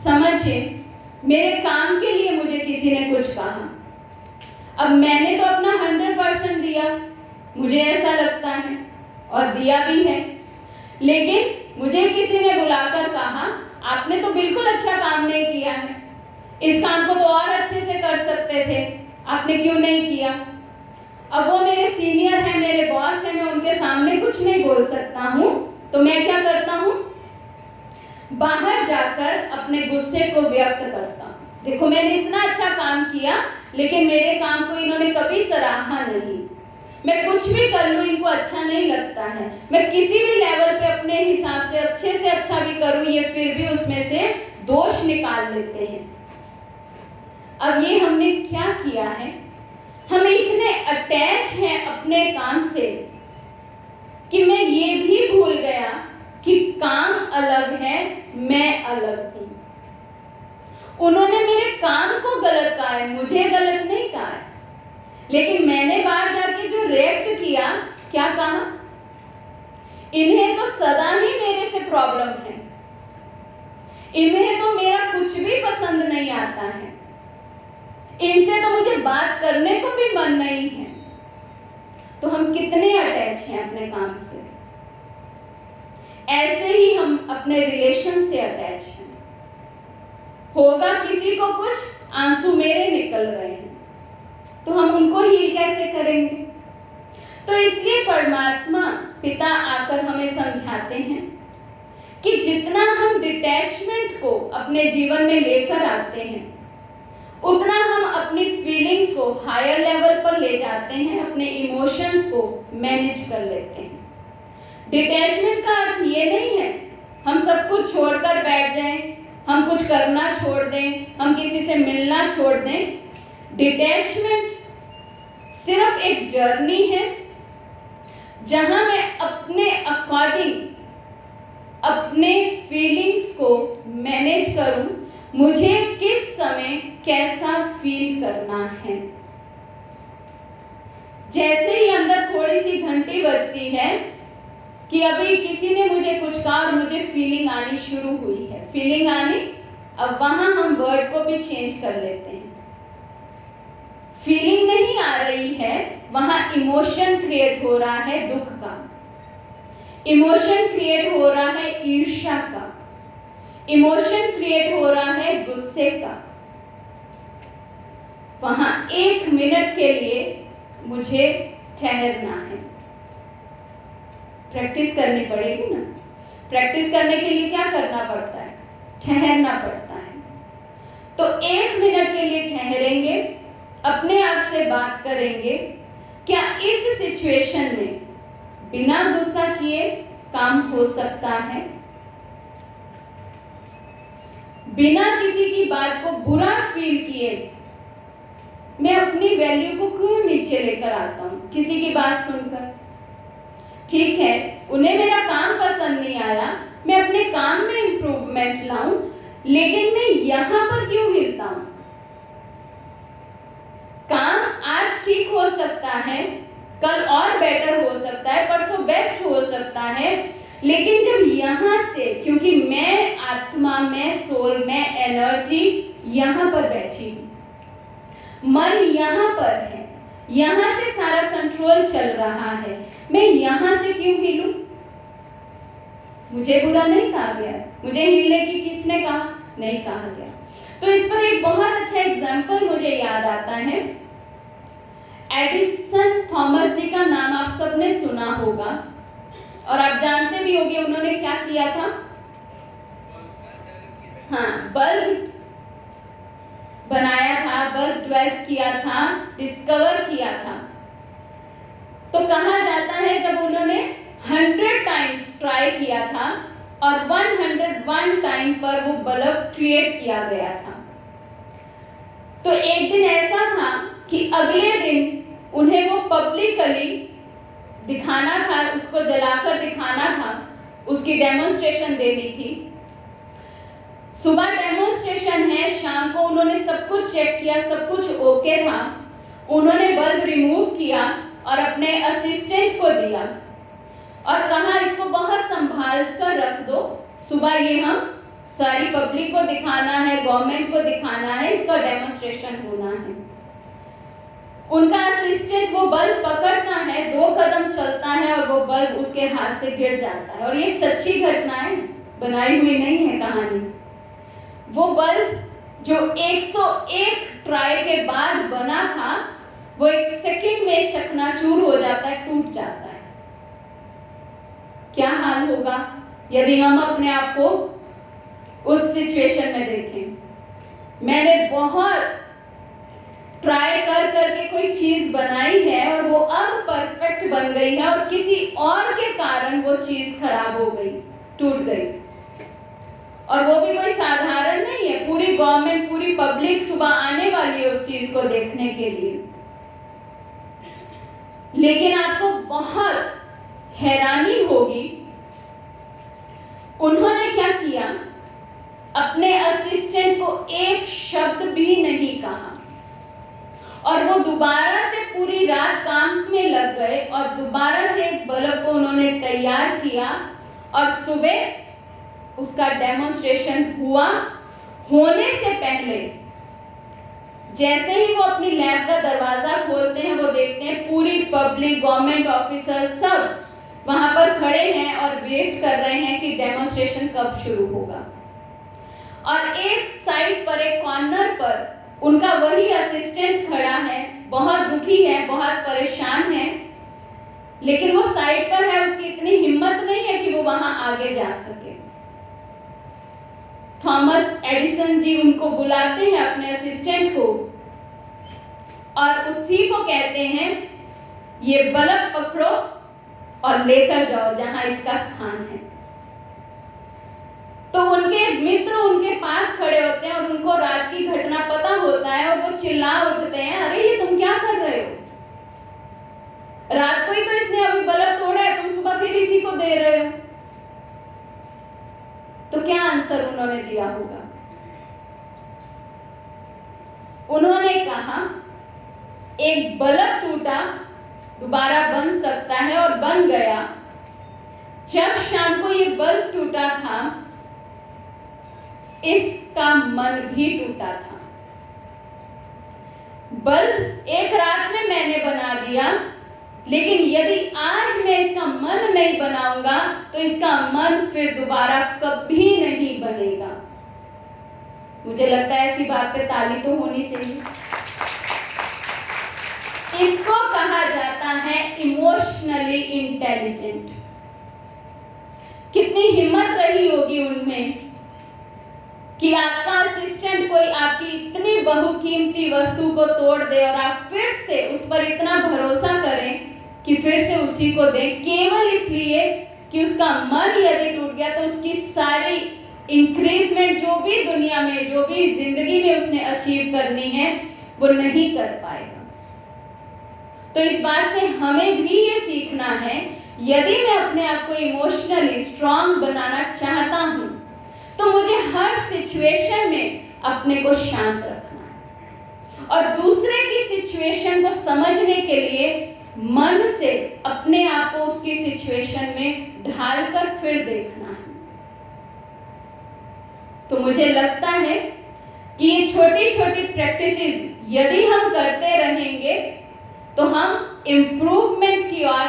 समझिए, मेरे काम के लिए मुझे किसी ने कुछ कहा, अब मैंने तो अपना 100% दिया, मुझे ऐसा लगता है, और दिया भी है, लेकिन मुझे किसी ने बुलाकर कहा आपने तो बिल्कुल अच्छा काम नहीं किया है, इस काम को तो और अच्छे से कर सकते थे, आपने क्यों नहीं किया। अब वो मेरे सीनियर हैं, मेरे बॉस हैं, मैं उनके सामने कुछ नहीं बोल सकता हूं, तो मैं क्या करता हूं, बाहर जाकर अपने गुस्से को व्यक्त करता हूं। देखो मैंने इतना अच्छा काम किया, लेकिन मेरे काम को इन्होंने कभी सराहा नहीं। मैं कुछ भी कर लूं, इनको अच्छा नहीं लगता है। मैं किसी भी लेवल पे अपने हिसाब से अच्छे से अच्छा भी करूं, ये फिर भी उसमें से दोष निकाल लेते हैं। अब ये हमने क्या किया है, हम इतने अटैच हैं अपने काम से कि मैं ये भी भूल गया कि काम अलग है, मैं अलग हूं। उन्होंने मेरे काम को गलत कहा है, मुझे गलत नहीं कहा है, लेकिन मैंने बाहर जाके जो रिएक्ट किया, क्या कहा, इन्हें तो सदा ही मेरे से प्रॉब्लम है, इन्हें तो मेरा कुछ भी पसंद नहीं आता है, इनसे तो मुझे बात करने को भी मन नहीं है। तो हम कितने अटैच हैं अपने काम से। ऐसे ही हम अपने रिलेशन से अटैच हैं। होगा किसी को कुछ, आंसू मेरे निकल रहे हैं, तो हम उनको हील कैसे करेंगे। तो इसलिए परमात्मा पिता आकर हमें समझाते हैं कि जितना हम डिटैचमेंट को अपने जीवन में लेकर आते हैं, उतना हम अपनी फीलिंग्स को हायर लेवल पर ले जाते हैं, अपने इमोशंस को मैनेज कर लेते हैं। डिटैचमेंट का अर्थ ये नहीं है हम सब कुछ छोड़कर बैठ जाएं, हम कुछ करना छोड़ दें, हम किसी से मिलना छोड़ दें। डिटैचमेंट सिर्फ एक जर्नी है जहां मैं अपने अकॉर्डिंग अपने फीलिंग्स को मैनेज करूं, मुझे किस समय कैसा फील करना है। जैसे ही अंदर थोड़ी सी घंटी बजती है कि अभी किसी ने मुझे कुछ कहा और मुझे फीलिंग आनी शुरू हुई है, फीलिंग आनी, अब वहां हम वर्ड को भी चेंज कर लेते हैं। फीलिंग नहीं आ रही है, वहां इमोशन क्रिएट हो रहा है दुख का, इमोशन क्रिएट हो रहा है ईर्ष्या का, इमोशन क्रिएट हो रहा है गुस्से का। वहां 1 मिनट के लिए मुझे ठहरना है। प्रैक्टिस करनी पड़ेगी ना। प्रैक्टिस करने के लिए क्या करना पड़ता है, ठहरना पड़ता है। तो 1 मिनट के लिए ठहरेंगे, अपने आप से बात करेंगे, क्या इस सिचुएशन में बिना गुस्सा किए काम हो सकता है। बिना किसी की बात को बुरा फील किए मैं अपनी वैल्यू को क्यों नीचे लेकर आता हूं। किसी की बात सुनकर, ठीक है उन्हें मेरा काम पसंद नहीं आया, मैं अपने काम में इंप्रूवमेंट लाऊं, लेकिन मैं यहां पर क्यों हिलता हूं। काम आज ठीक हो सकता है, कल और बेटर हो सकता है, परसों बेस्ट हो सकता है, लेकिन जब यहाँ से, क्योंकि मैं आत्मा, मैं सोल, मैं एनर्जी यहाँ पर बैठी हूँ, मन यहाँ पर है, यहाँ से सारा कंट्रोल चल रहा है, मैं यहाँ से क्यों हिलूं? मुझे बुरा नहीं कहा गया, मुझे हिलने की किसने कहा? नहीं कहा गया। तो इस पर एक बहुत अच्छा एग्जाम्पल मुझे याद आता है। एडिसन थॉमस जी का नाम आप सबने सुना होगा और आप जानते भी होंगे उन्होंने क्या किया था। हाँ, बल्ब बनाया था, बल्ब डेवलप किया था, डिस्कवर किया था। तो कहा जाता है जब उन्होंने 100 टाइम्स ट्राई किया था और 101 टाइम पर वो बल्ब क्रिएट किया गया था। तो एक दिन ऐसा था कि अगले दिन उन्हें वो पब्लिकली दिखाना था, उसको जलाकर दिखाना था, उसकी डेमोन्स्ट्रेशन देनी थी। सुबह डेमोन्स्ट्रेशन है, शाम को उन्होंने सब कुछ चेक किया, सब कुछ ओके था। उन्होंने बल्ब रिमूव किया और अपने असिस्टेंट को दिया और कहा इसको बहुत संभाल कर रख दो, सुबह ये हम सारी पब्लिक को दिखाना है, गवर्नमेंट को दिखाना है, इसका डेमोन्स्ट्रेशन होना है। उनका असिस्टेंट वो बल्ब पकड़ता है, 2 कदम चलता है और वो बल्ब उसके हाथ से गिर जाता है। और ये सच्ची घटना है, बनाई हुई नहीं है कहानी। वो बल्ब जो 101 ट्राई के बाद बना था, वो 1 सेकंड में चकनाचूर हो जाता है, टूट जाता है। क्या हाल होगा यदि हम अपने आप को उस सिचुएशन में देखें। मैंने बहुत ट्राई कर करके कोई चीज बनाई है और वो अब परफेक्ट बन गई है और किसी और के कारण वो चीज खराब हो गई, टूट गई। और वो भी कोई साधारण नहीं है, पूरी गवर्नमेंट, पूरी पब्लिक सुबह आने वाली है उस चीज को देखने के लिए। लेकिन आपको बहुत हैरानी होगी, उन्होंने क्या किया, अपने असिस्टेंट को एक शब्द भी नहीं कहा और वो दोबारा से पूरी रात काम में लग गए और दोबारा से एक बल्ब को उन्होंने तैयार किया और सुबह उसका डेमोन्स्ट्रेशन हुआ। होने से पहले जैसे ही वो अपनी लैब का दरवाजा खोलते हैं, वो देखते हैं पूरी पब्लिक, गवर्नमेंट ऑफिसर सब वहां पर खड़े हैं और वेट कर रहे हैं कि डेमोन्स्ट्रेशन कब शुरू होगा। और एक साइड पर, एक कॉर्नर पर उनका वही असिस्टेंट खड़ा है, बहुत दुखी है, बहुत परेशान है, लेकिन वो साइड पर है, उसकी इतनी हिम्मत नहीं है कि वो वहां आगे जा सके। थॉमस एडिसन जी उनको बुलाते हैं, अपने असिस्टेंट को, और उसी को कहते हैं ये बल्ब पकड़ो और लेकर जाओ जहां इसका स्थान है। तो उनके मित्र उनके पास खड़े होते हैं और उनको रात की घटना पता होता है और वो चिल्ला उठते हैं, अरे ये तुम क्या कर रहे हो? रात को ही तो इसने अभी बल्ब तोड़ा है, तुम सुबह फिर इसी को दे रहे हो। तो क्या आंसर उन्होंने दिया होगा? उन्होंने कहा एक बल्ब टूटा, दोबारा बन सकता है और बन गया। जब शाम को ये बल्ब टूटा था, इसका मन भी टूटा था। बल्ब एक रात में मैंने बना दिया, लेकिन यदि आज मैं इसका मन नहीं बनाऊंगा तो इसका मन फिर दोबारा कभी नहीं बनेगा। मुझे लगता है ऐसी बात पे ताली तो होनी चाहिए। इसको कहा जाता है इमोशनली इंटेलिजेंट। कितनी हिम्मत रही होगी उनमें कि आपका असिस्टेंट कोई आपकी इतनी बहुकीमती वस्तु को तोड़ दे और आप फिर से उस पर इतना भरोसा करें कि फिर से उसी को दें, केवल इसलिए कि उसका मन यदि टूट गया तो उसकी सारी इंक्रीजमेंट जो भी दुनिया में, जो भी जिंदगी में उसने अचीव करनी है, वो नहीं कर पाएगा। तो इस बात से हमें भी ये सीखना है, यदि मैं अपने आप को इमोशनली स्ट्रांग बनाना चाहता हूं तो मुझे हर सिचुएशन में अपने को शांत रखना है और दूसरे की सिचुएशन को समझने के लिए मन से अपने आप को उसकी सिचुएशन में ढालकर फिर देखना है। तो मुझे लगता है कि ये छोटी छोटी प्रैक्टिसेस यदि हम करते रहेंगे तो हम इम्प्रूवमेंट की ओर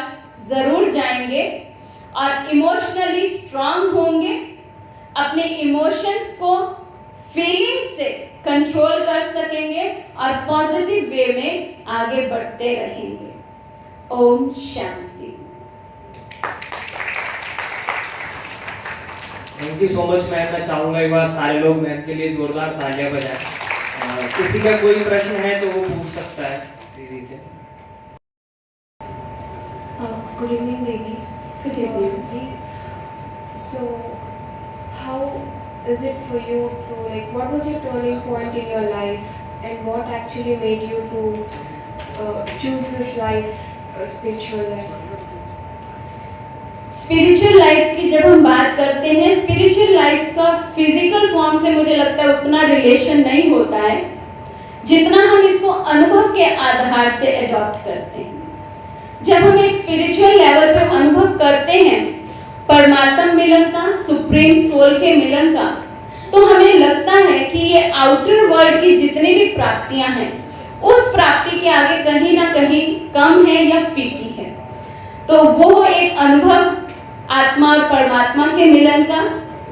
जरूर जाएंगे और इमोशनली स्ट्रांग होंगे, अपने इमोशंस को फीलिंग से कंट्रोल कर सकेंगे और पॉजिटिव वे में आगे बढ़ते रहेंगे। ओम शांति। Thank you so much ma'am. मैं चाहूंगा एक बार सारे लोग मैम के लिए जोरदार तालियां बजाएं। किसी का कोई प्रश्न है तो वो पूछ सकता है दीदी से। Good evening, Didi. Good evening. So, how is it for you to, like, what was your turning point in your life, and what actually made you to choose this life, spiritual life? Spiritual life की जब हम बात करते हैं, spiritual life का physical form से मुझे लगता है उतना रिलेशन नहीं होता है जितना हम इसको अनुभव के आधार से अडॉप्ट करते हैं। जब हम एक स्पिरिचुअल लेवल पे अनुभव करते हैं परमात्मा मिलन का, सुप्रीम सोल के मिलन का, तो हमें लगता है कि ये आउटर वर्ल्ड की जितनी भी प्राप्तियां हैं उस प्राप्ति के आगे कहीं ना कहीं कम है या फीकी है। तो वो एक अनुभव आत्मा और परमात्मा के मिलन का,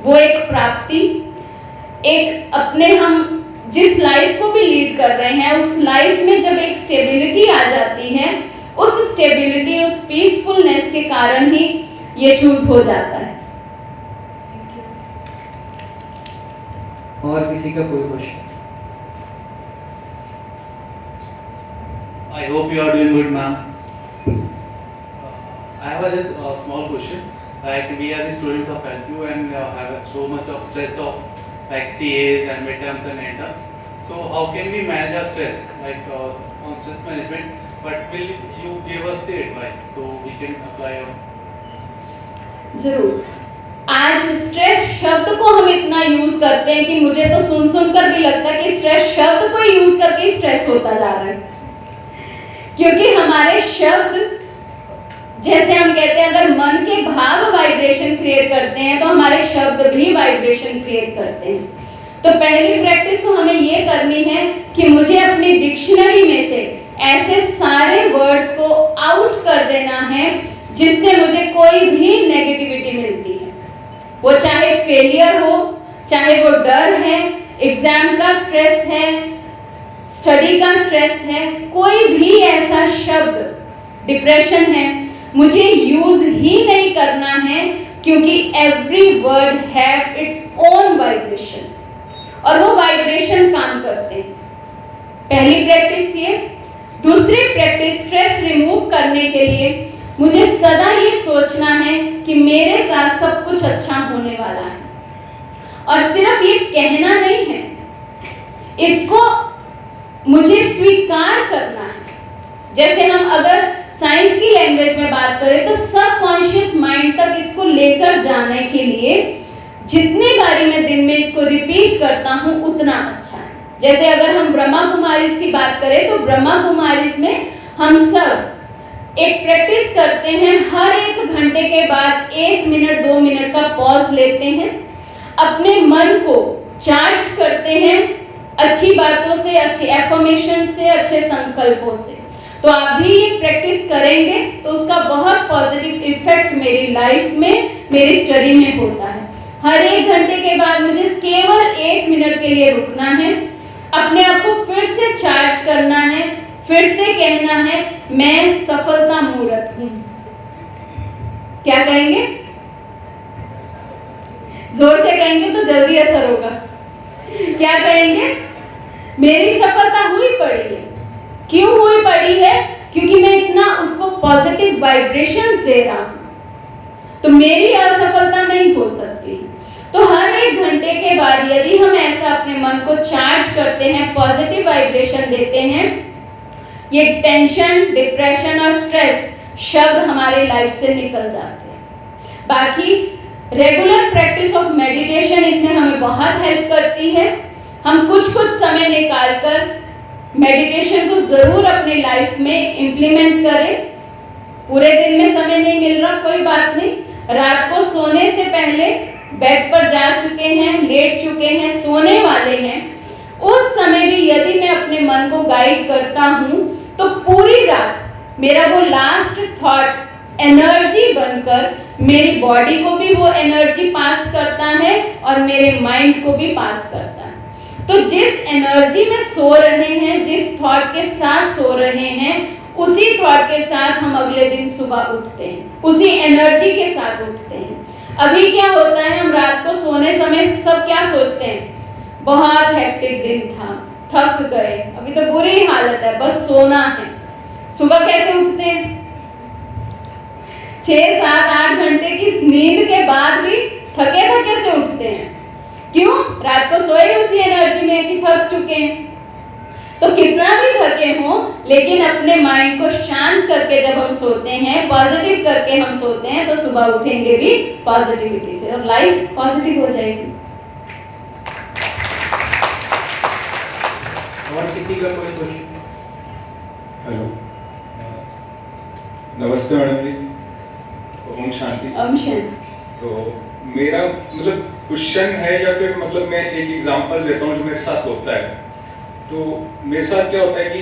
वो एक प्राप्ति, एक अपने हम जिस लाइफ को भी लीड कर रहे हैं उस लाइफ में जब एक स्टेबिलिटी आ जाती है, उस स्टेबिलिटी, उस पीसफुलनेस के कारण ही ये चूज हो जाता है। और किसी का कोई question? I hope you are doing good, ma'am. I have this small question. Like, we are the students of LQ and have so much of stress of like CAs and midterms and interns. So how can we manage our stress, like on stress management? But will you give us the advice so we can apply our? जरूर। आज stress शब्द को हम इतना use करते हैं कि मुझे तो सुन सुनकर भी लगता है कि स्ट्रेस शब्द को यूज करके स्ट्रेस होता जा रहा है, क्योंकि हमारे शब्द, जैसे हम कहते हैं अगर मन के भाव वाइब्रेशन क्रिएट करते हैं तो हमारे शब्द भी वाइब्रेशन क्रिएट करते हैं। तो पहली प्रैक्टिस तो हमें ये करनी है कि मुझे अपनी डिक्शनरी में से ऐसे सारे वर्ड्स को आउट कर देना है जिससे मुझे कोई भी नेगेटिविटी मिलती है। वो चाहे फेलियर हो, चाहे वो डर है, एग्जाम का स्ट्रेस है, स्टडी का स्ट्रेस है, कोई भी ऐसा शब्द, डिप्रेशन है, मुझे यूज ही नहीं करना है, क्योंकि every word have its own vibration और वो वाइब्रेशन काम करते हैं। पहली प्रैक्टिस ये। दूसरी प्रैक्टिस, स्ट्रेस रिमूव करने के लिए मुझे सदा ये सोचना है कि मेरे साथ सब कुछ अच्छा होने वाला है, और सिर्फ ये कहना नहीं है, इसको मुझे स्वीकार करना है। जैसे हम अगर साइंस की लैंग्वेज में बात करें तो सबकॉन्शियस माइंड तक इसको लेकर जाने के लिए जितनी बारी मैं दिन में इसको रिपीट करता हूं उतना अच्छा है। जैसे अगर हम ब्रह्मा कुमारीज की बात करें तो ब्रह्मा कुमारीज में हम सब एक प्रैक्टिस करते हैं, हर 1 घंटे के बाद 1 मिनट 2 मिनट का पॉज लेते हैं, अपने मन को चार्ज करते हैं अच्छी बातों से, अच्छी एफर्मेशन से, अच्छे संकल्पों से। तो आप भी ये प्रैक्टिस करेंगे तो उसका बहुत पॉजिटिव इफेक्ट मेरी लाइफ में, मेरी स्टडी में होता है। हर 1 घंटे के बाद मुझे केवल 1 मिनट के लिए रुकना है, अपने आप को फिर से चार्ज करना है, फिर से कहना है मैं सफलता मूर्त हूं। क्या कहेंगे? जोर से कहेंगे तो जल्दी असर होगा। क्या कहेंगे? मेरी सफलता हुई पड़ी है। क्यों हुई पड़ी है? क्योंकि मैं इतना उसको पॉजिटिव वाइब्रेशंस दे रहा हूं, तो मेरी असफलता नहीं हो सकती। तो हर 1 घंटे के बाद यदि हम ऐसा अपने मन को चार्ज करते हैं, पॉजिटिव वाइब्रेशन देते हैं, ये टेंशन, डिप्रेशन और स्ट्रेस शब्द हमारी लाइफ से निकल जाते हैं। बाकी रेगुलर प्रैक्टिस ऑफ मेडिटेशन इसमें हमें बहुत हेल्प करती है। हम कुछ समय निकालकर मेडिटेशन को जरूर अपनी लाइफ में इंप्लीमेंट करें। पूरे दिन में समय नहीं मिल रहा, कोई बात नहीं, रात को सोने से पहले बेड पर जा चुके हैं, लेट चुके हैं, सोने वाले हैं, उस समय भी यदि मैं अपने मन को गाइड करता हूं तो पूरी रात मेरा वो लास्ट थॉट एनर्जी बनकर मेरी बॉडी को भी वो एनर्जी पास करता है और मेरे माइंड को भी पास करता है। तो जिस एनर्जी में सो रहे हैं, जिस थॉट के साथ सो रहे हैं, उसी थॉट के साथ हम अगले दिन सुबह उठते हैं, उसी एनर्जी के साथ उठते हैं। अभी क्या होता है, हम रात को सोने समय सब क्या सोचते हैं, बहुत हेक्टिक दिन था, थक गए, अभी तो बुरी हालत है, बस सोना है। सुबह कैसे उठते हैं, 6, 7, 8 घंटे की नींद के बाद भी थके थके से उठते हैं। क्यों? रात को सोए उसी एनर्जी में कि थक चुके हैं। तो कितना भी थके हों, लेकिन अपने माइंड को शांत करके जब हम सोते हैं, पॉजिटिव करके हम सोते हैं, तो सुबह उठेंगे भी पॉजिटिविटी से और लाइफ पॉजिटिव हो जाएगी। और किसी का कोई क्वेश्चन? हेलो, नमस्ते मैडम जी, ओम शांति। ओम शांति। तो मेरा मतलब क्वेश्चन है या फिर मतलब मैं एक एग्जांपल देता हूँ जो मेरे साथ होता है। तो मेरे साथ क्या होता है कि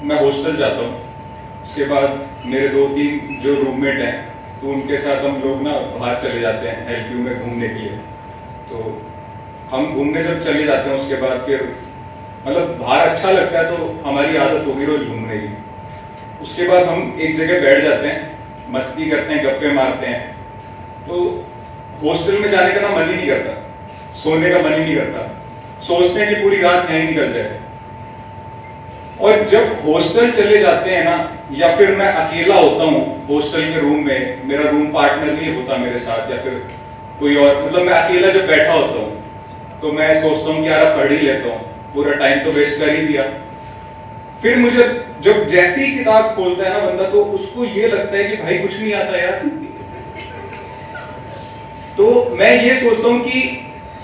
मैं हॉस्टल जाता हूँ, उसके बाद मेरे 2-3 जो रूममेट हैं, तो उनके साथ हम लोग ना बाहर चले जाते हैं एलपीयू में घूमने के लिए। तो हम घूमने जब चले जाते हैं उसके बाद फिर मतलब बाहर अच्छा लगता है, तो हमारी आदत होगी रोज घूमने की। उसके बाद हम एक जगह बैठ जाते हैं, मस्ती करते हैं, गप्पे मारते हैं। तो हॉस्टल में जाने का ना मन ही नहीं करता, सोने का मन ही नहीं करता, सोचते हैं कि पूरी रात यहीं निकल जाए। और जब हॉस्टल चले जाते हैं ना, या फिर मैं अकेला होता हूँ हॉस्टल के रूम में, मेरा रूम पार्टनर नहीं होता मेरे साथ या फिर कोई और, मतलब मैं अकेला जब बैठा होता हूँ तो मैं सोचता हूँ कि यार अब पढ़ ही लेता हूँ, पूरा टाइम तो वेस्ट कर ही दिया। फिर मुझे जब जैसे ही किताब खोलता है ना बंदा, तो उसको ये लगता है कि भाई कुछ नहीं आता यार। तो मैं ये सोचता हूँ कि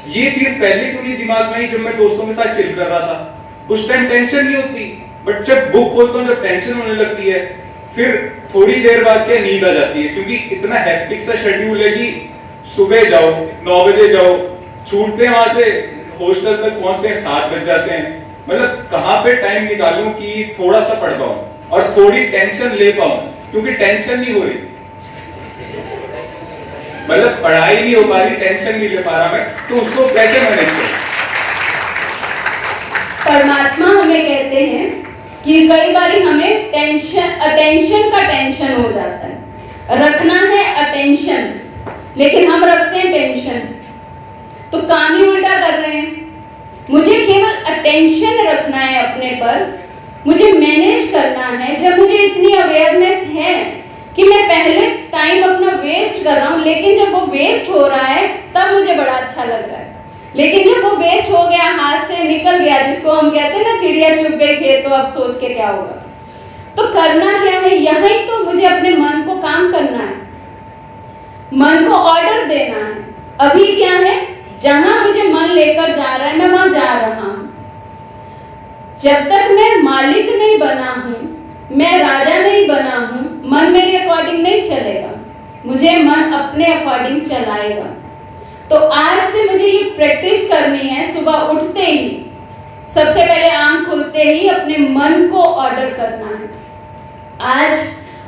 ये चीज पहले क्यों नहीं दिमाग में आई जब मैं दोस्तों के साथ चिल कर रहा था। उस टाइम टेंशन नहीं होती, बट जब बुक खोलता हूँ जब टेंशन होने लगती है, फिर थोड़ी देर बाद क्या नींद आ जाती है, क्योंकि इतना हेक्टिक सा शेड्यूल है कि सुबह जाओ 9 बजे जाओ, छूटते हैं वहां से हॉस्टल तक पहुंचते हैं 7 बज जाते हैं। मतलब कहां पे टाइम निकालूं कि थोड़ा सा पढ़ पाऊं और थोड़ी टेंशन ले पाऊं, क्योंकि टेंशन नहीं हो रही, मतलब पढ़ाई नहीं हो पा रही, टेंशन नहीं ले पा रहा मैं, तो उसको कैसे मैनेज करूं? परमात्मा हमें कहते हैं कि कई बार हमें अटेंशन का टेंशन हो जाता है, रखना है अटेंशन, लेकिन हम रखते हैं टेंशन, तो काम ही उल्टा कर रहे हैं। मुझे केवल अटेंशन रखना है अपने पर, मुझे मैनेज करना है। जब मुझे इतनी अवेयरनेस है कि मैं पहले टाइम अपना वेस्ट कर रहा हूं, लेकिन जब वो वेस्ट हो रहा है तब मुझे बड़ा अच्छा लग रहा है। लेकिन जब वो वेस्ट हो गया, हाथ से निकल गया, जिसको हम कहते हैं ना चिड़िया चुग गई खेत, तो अब सोच के क्या होगा। तो करना क्या है, यही तो मुझे अपने मन को काम करना है, मन को ऑर्डर देना है। अभी क्या है, जहां मुझे मन लेकर जा रहा है मैं वहां जा रहा हूं। जब तक मैं मालिक नहीं बना हूं, मैं राजा नहीं बना हूं, मन मेरे अकॉर्डिंग नहीं चलेगा, मुझे मन अपने अकॉर्डिंग चलाएगा। तो आज से मुझे ये प्रैक्टिस करनी है, सुबह उठते ही सबसे पहले आंख खुलते ही अपने मन को ऑर्डर करना है। आज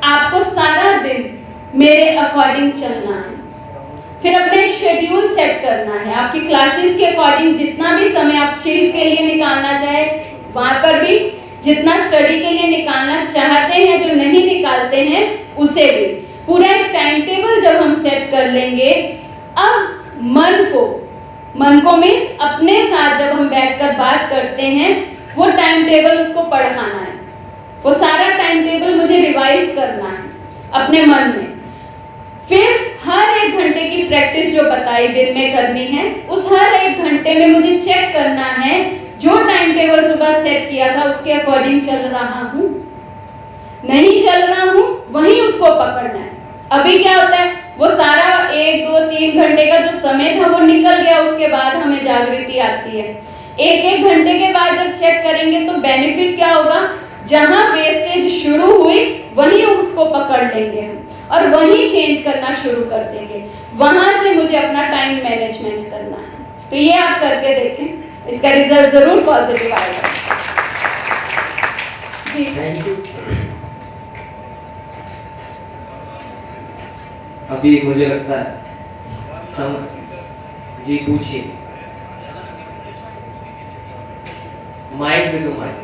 आपको सारा दिन मेरे अकॉर्डिंग चलना है। फिर अपना एक शेड्यूल सेट करना है, आपकी क्लासेस के अकॉर्डिंग जितना भी समय आप चिल के लिए निकालना चाहे, वहां पर भी जितना स्टडी के लिए निकालना चाहते हैं, जो नहीं निकालते हैं उसे भी पूरा एक टाइम टेबल जब हम सेट कर लेंगे, अब मन को मीन्स अपने साथ जब हम बैठकर बात करते हैं, वो टाइम टेबल उसको पढ़ाना है, वो सारा टाइम टेबल मुझे रिवाइज करना है अपने मन में। फिर हर 1 घंटे की प्रैक्टिस जो बताई दिन में करनी है, उस हर 1 घंटे में मुझे चेक करना है जो टाइम टेबल सुबह सेट किया था उसके अकॉर्डिंग चल रहा हूं, नहीं चल रहा हूं, वहीं उसको पकड़ना है। अभी क्या होता है, वो सारा 1, 2, 3 घंटे का जो समय था वो निकल गया, उसके बाद हमें जागृति आती है। 1-1 घंटे के बाद जब चेक करेंगे तो बेनिफिट क्या होगा, जहां वेस्टेज शुरू हुई वहीं उसको पकड़ लेंगे हम और वहीं चेंज करना शुरू कर देंगे। वहां से मुझे अपना टाइम मैनेजमेंट करना है। तो ये आप करके देखें, इसका रिजल्ट जरूर पॉजिटिव आएगा। जी थैंक यू। अभी मुझे लगता है जी पूछिए, माइक दे दो, mic.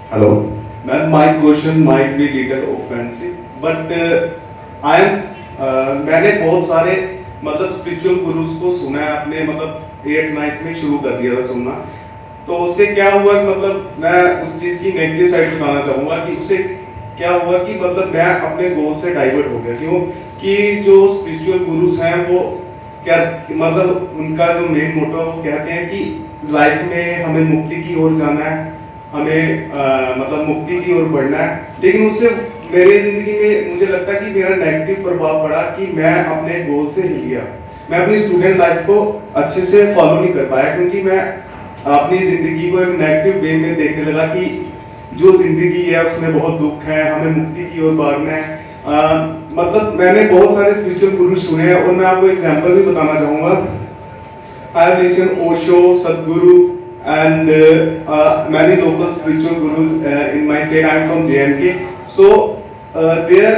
Hello, ma'am. My question might be little offensive, but मैंने बहुत सारे मतलब स्पिरिचुअल गुरुज को सुना है, अपने मतलब 8th-9th में शुरू कर दिया था सुनना। तो उससे क्या हुआ कि मतलब मैं उस चीज की नेगेटिव साइड बताना चाहूंगा कि उससे क्या हुआ कि मतलब मैं अपने गोल से डाइवर्ट हो गया। क्यों कि जो स्पिरिचुअल गुरुज हैं वो क्या मतलब उनका जो मेन मोटो है वो कहते हैं कि लाइफ में हमें मुक्ति की ओर जाना है, हमें मतलब मुक्ति की ओर बढ़ना है। लेकिन उससे मेरे जिंदगी में मुझे लगता है कि मेरा नेगेटिव प्रभाव पड़ा कि मैं अपने गोल से हिल गया। मैं अपनी स्टूडेंट लाइफ को अच्छे से फॉलो नहीं कर पाया क्योंकि मैं अपनी जिंदगी को एक नेगेटिव वे में देखने लगा कि जो जिंदगी है उसमें बहुत दुख है, हमें मुक्ति की ओर भागना है। मतलब मैंने बहुत सारे स्पिरिचुअल गुरु सुने हैं और मैं आपको एग्जांपल भी बताना चाहूंगा। आई हैव लिसन ओशो, सदगुरु and many local spiritual gurus in my state. I am from JNK. So there,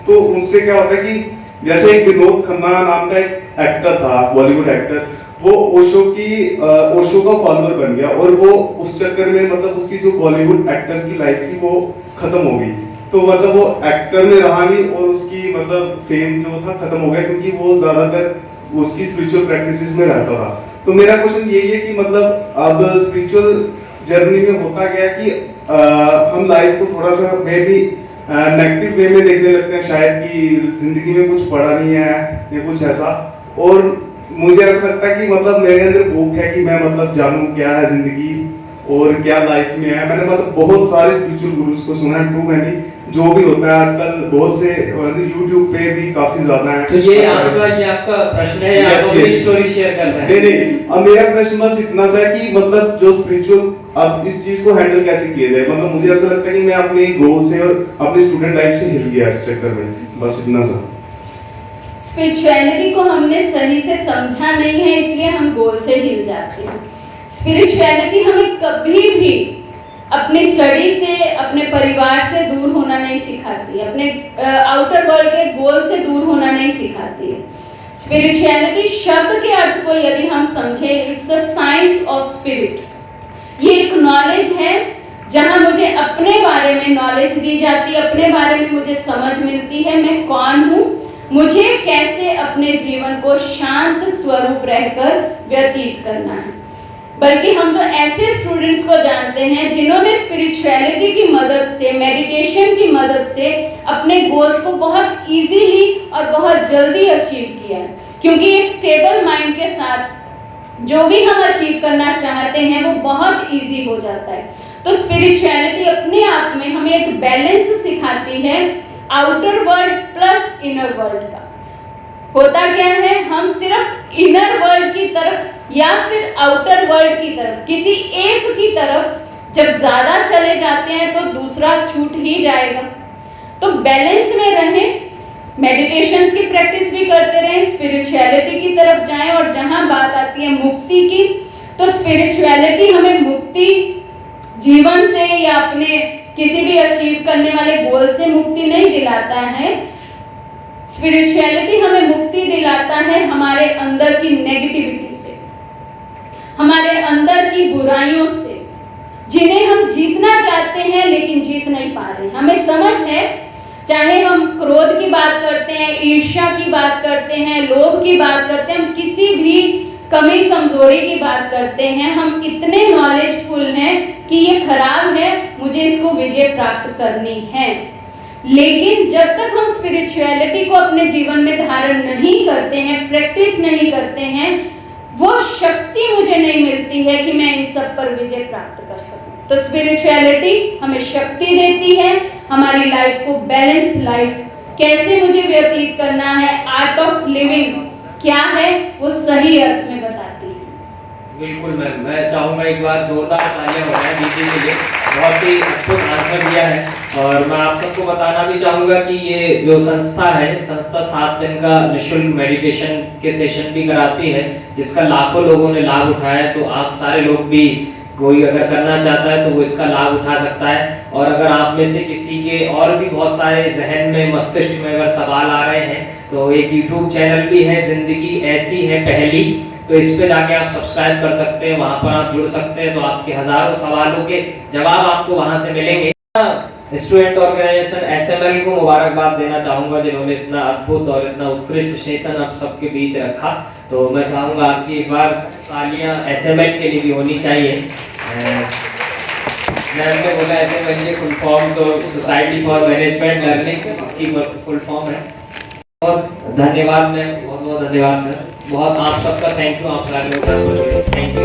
तो उनसे क्या होता है कि जैसे एक विनोद खन्ना नाम का एक एक्टर था, बॉलीवुड एक्टर, वो ओशो का फॉलोअर बन गया और वो उस चक्कर में मतलब उसकी जो बॉलीवुड एक्टर की लाइफ थी वो खत्म हो गई। तो मतलब वो एक्टर में रहा नहीं और उसकी मतलब फेम जो था खत्म हो गया क्योंकि वो ज्यादातर उसकी स्पिरिचुअल प्रैक्टिसेस में रहता था। तो मेरा क्वेश्चन यही है कि मतलब अब स्पिरिचुअल जर्नी में होता गया कि हम लाइफ को थोड़ा सा मे भी नेगेटिव वे में देखने लगते हैं शायद कि जिंदगी में कुछ पड़ा नहीं है या कुछ ऐसा। और मुझे ऐसा लगता है कि मतलब मेरे अंदर भूख है कि मैं मतलब जानूं क्या है जिंदगी और क्या लाइफ में है। मैंने मतलब बहुत सारे स्पिरिचुअल गुरुज को सुना है, टू मैनी, जो भी होता है आजकल बहुत से यूट्यूब पे भी काफी ज्यादा है। तो ये आपका प्रश्न है, आप अपनी स्टोरी शेयर कर रहे हैं? नहीं, अब मेरा प्रश्न बस इतना सा है कि मतलब जो स्पिरिचुअल अब इस चीज को हैंडल कैसे किया जाए। मतलब मुझे ऐसा लगता है कि मैं अपने गोल से और अपनी स्टूडेंट लाइफ से हिल गया इस चक्कर में, बस इतना सा। स्पिरिचुअलिटी को हमने सही से समझा नहीं है इसलिए हम गोल से हिल जाते हैं। स्पिरिचुअलिटी हमें कभी भी अपनी स्टडी से, अपने परिवार से दूर होना नहीं सिखाती, अपने आउटर वर्ल्ड के गोल से दूर होना नहीं सिखाती है। स्पिरिचुअलिटी शब्द के अर्थ को यदि हम समझे, it's a science of spirit. ये एक नॉलेज है जहां मुझे अपने बारे में नॉलेज दी जाती है, अपने बारे में मुझे समझ मिलती है, मैं कौन हूं, मुझे कैसे अपने जीवन को शांत स्वरूप रहकर व्यतीत करना है। बल्कि हम तो ऐसे स्टूडेंट्स को जानते हैं जिन्होंने स्पिरिचुअलिटी की मदद से, मेडिटेशन की मदद से अपने गोल्स को बहुत इजीली और बहुत जल्दी अचीव किया है। क्योंकि एक स्टेबल माइंड के साथ जो भी हम अचीव करना चाहते हैं वो बहुत इजी हो जाता है। तो स्पिरिचुअलिटी अपने आप में हमें एक बैलेंस सिखाती है, outer world plus inner world का। होता क्या है, हम सिर्फ इनर वर्ल्ड की तरफ या फिर आउटर वर्ल्ड की तरफ, किसी एक की तरफ जब ज्यादा चले जाते हैं तो दूसरा छूट ही जाएगा। तो बैलेंस में रहें, मेडिटेशंस की प्रैक्टिस भी करते रहें, स्पिरिचुअलिटी की तरफ जाएं। और जहां बात आती है मुक्ति की, तो स्पिरिचुअलिटी हमें मुक्ति जीवन से या अपने किसी भी अचीव करने वाले गोल से मुक्ति नहीं दिलाता है। स्पिरिचुअलिटी हमें मुक्ति दिलाता है हमारे अंदर की नेगेटिविटी से, हमारे अंदर की बुराइयों से, जिन्हें हम जीतना चाहते हैं लेकिन जीत नहीं पा रहे। हमें समझ है, चाहे हम क्रोध की बात करते हैं, ईर्ष्या की बात करते हैं, लोभ की बात करते हैं, हम किसी भी कमी कमजोरी की बात करते हैं, हम इतने नॉलेजफुल हैं कि ये खराब है, मुझे इसको विजय प्राप्त करनी है। लेकिन जब तक हम स्पिरिचुअलिटी को अपने जीवन में धारण नहीं करते हैं, प्रैक्टिस नहीं करते हैं, वो शक्ति मुझे नहीं मिलती है कि मैं इन सब पर विजय प्राप्त कर सकूं। तो स्पिरिचुअलिटी हमें शक्ति देती है, हमारी लाइफ को बैलेंस लाइफ कैसे मुझे व्यतीत करना है, आर्ट ऑफ लिविंग क्या है, वो सही अर्थ में बताती है। बिल्कुल मैम, मैं चाहूँगा एक बार जोरदार तालियां हो जाए दीदी के लिए, बहुत ही अद्भुत आंसर दिया है। और मैं आप सबको बताना भी चाहूँगा कि ये जो संस्था है, संस्था 7 दिन का निःशुल्क मेडिटेशन के सेशन भी कराती है, जिसका लाखों लोगों ने लाभ उठाया है। तो आप सारे लोग भी, कोई अगर करना चाहता है तो वो इसका लाभ उठा सकता है। और अगर आप में से किसी के और भी बहुत सारे जहन में, मस्तिष्क में अगर सवाल आ रहे हैं, तो एक यूट्यूब चैनल भी है, जिंदगी ऐसी है पहली, तो इस पे जाके आप सब्सक्राइब कर सकते हैं, वहां पर आप जुड़ सकते हैं, तो आपके हजारों सवालों के जवाब आपको वहां से मिलेंगे। स्टूडेंट ऑर्गेनाइजेशन एसएमएल को मुबारकबाद देना चाहूंगा, जिन्होंने इतना अद्भुत और इतना उत्कृष्ट सेशन आप सबके बीच रखा। तो मैं चाहूंगा आपकी एक बार तालियां एसएमएल के लिए भी होनी चाहिए। मैम ने बोला एसएमएल के फुल फॉर्म तो सोसाइटी फॉर मैनेजमेंट लर्निंग, इसकी फुल फॉर्म है। बहुत धन्यवाद मैम, बहुत बहुत धन्यवाद सर, बहुत आप सबका थैंक यू, आप सारे लोग थैंक यू।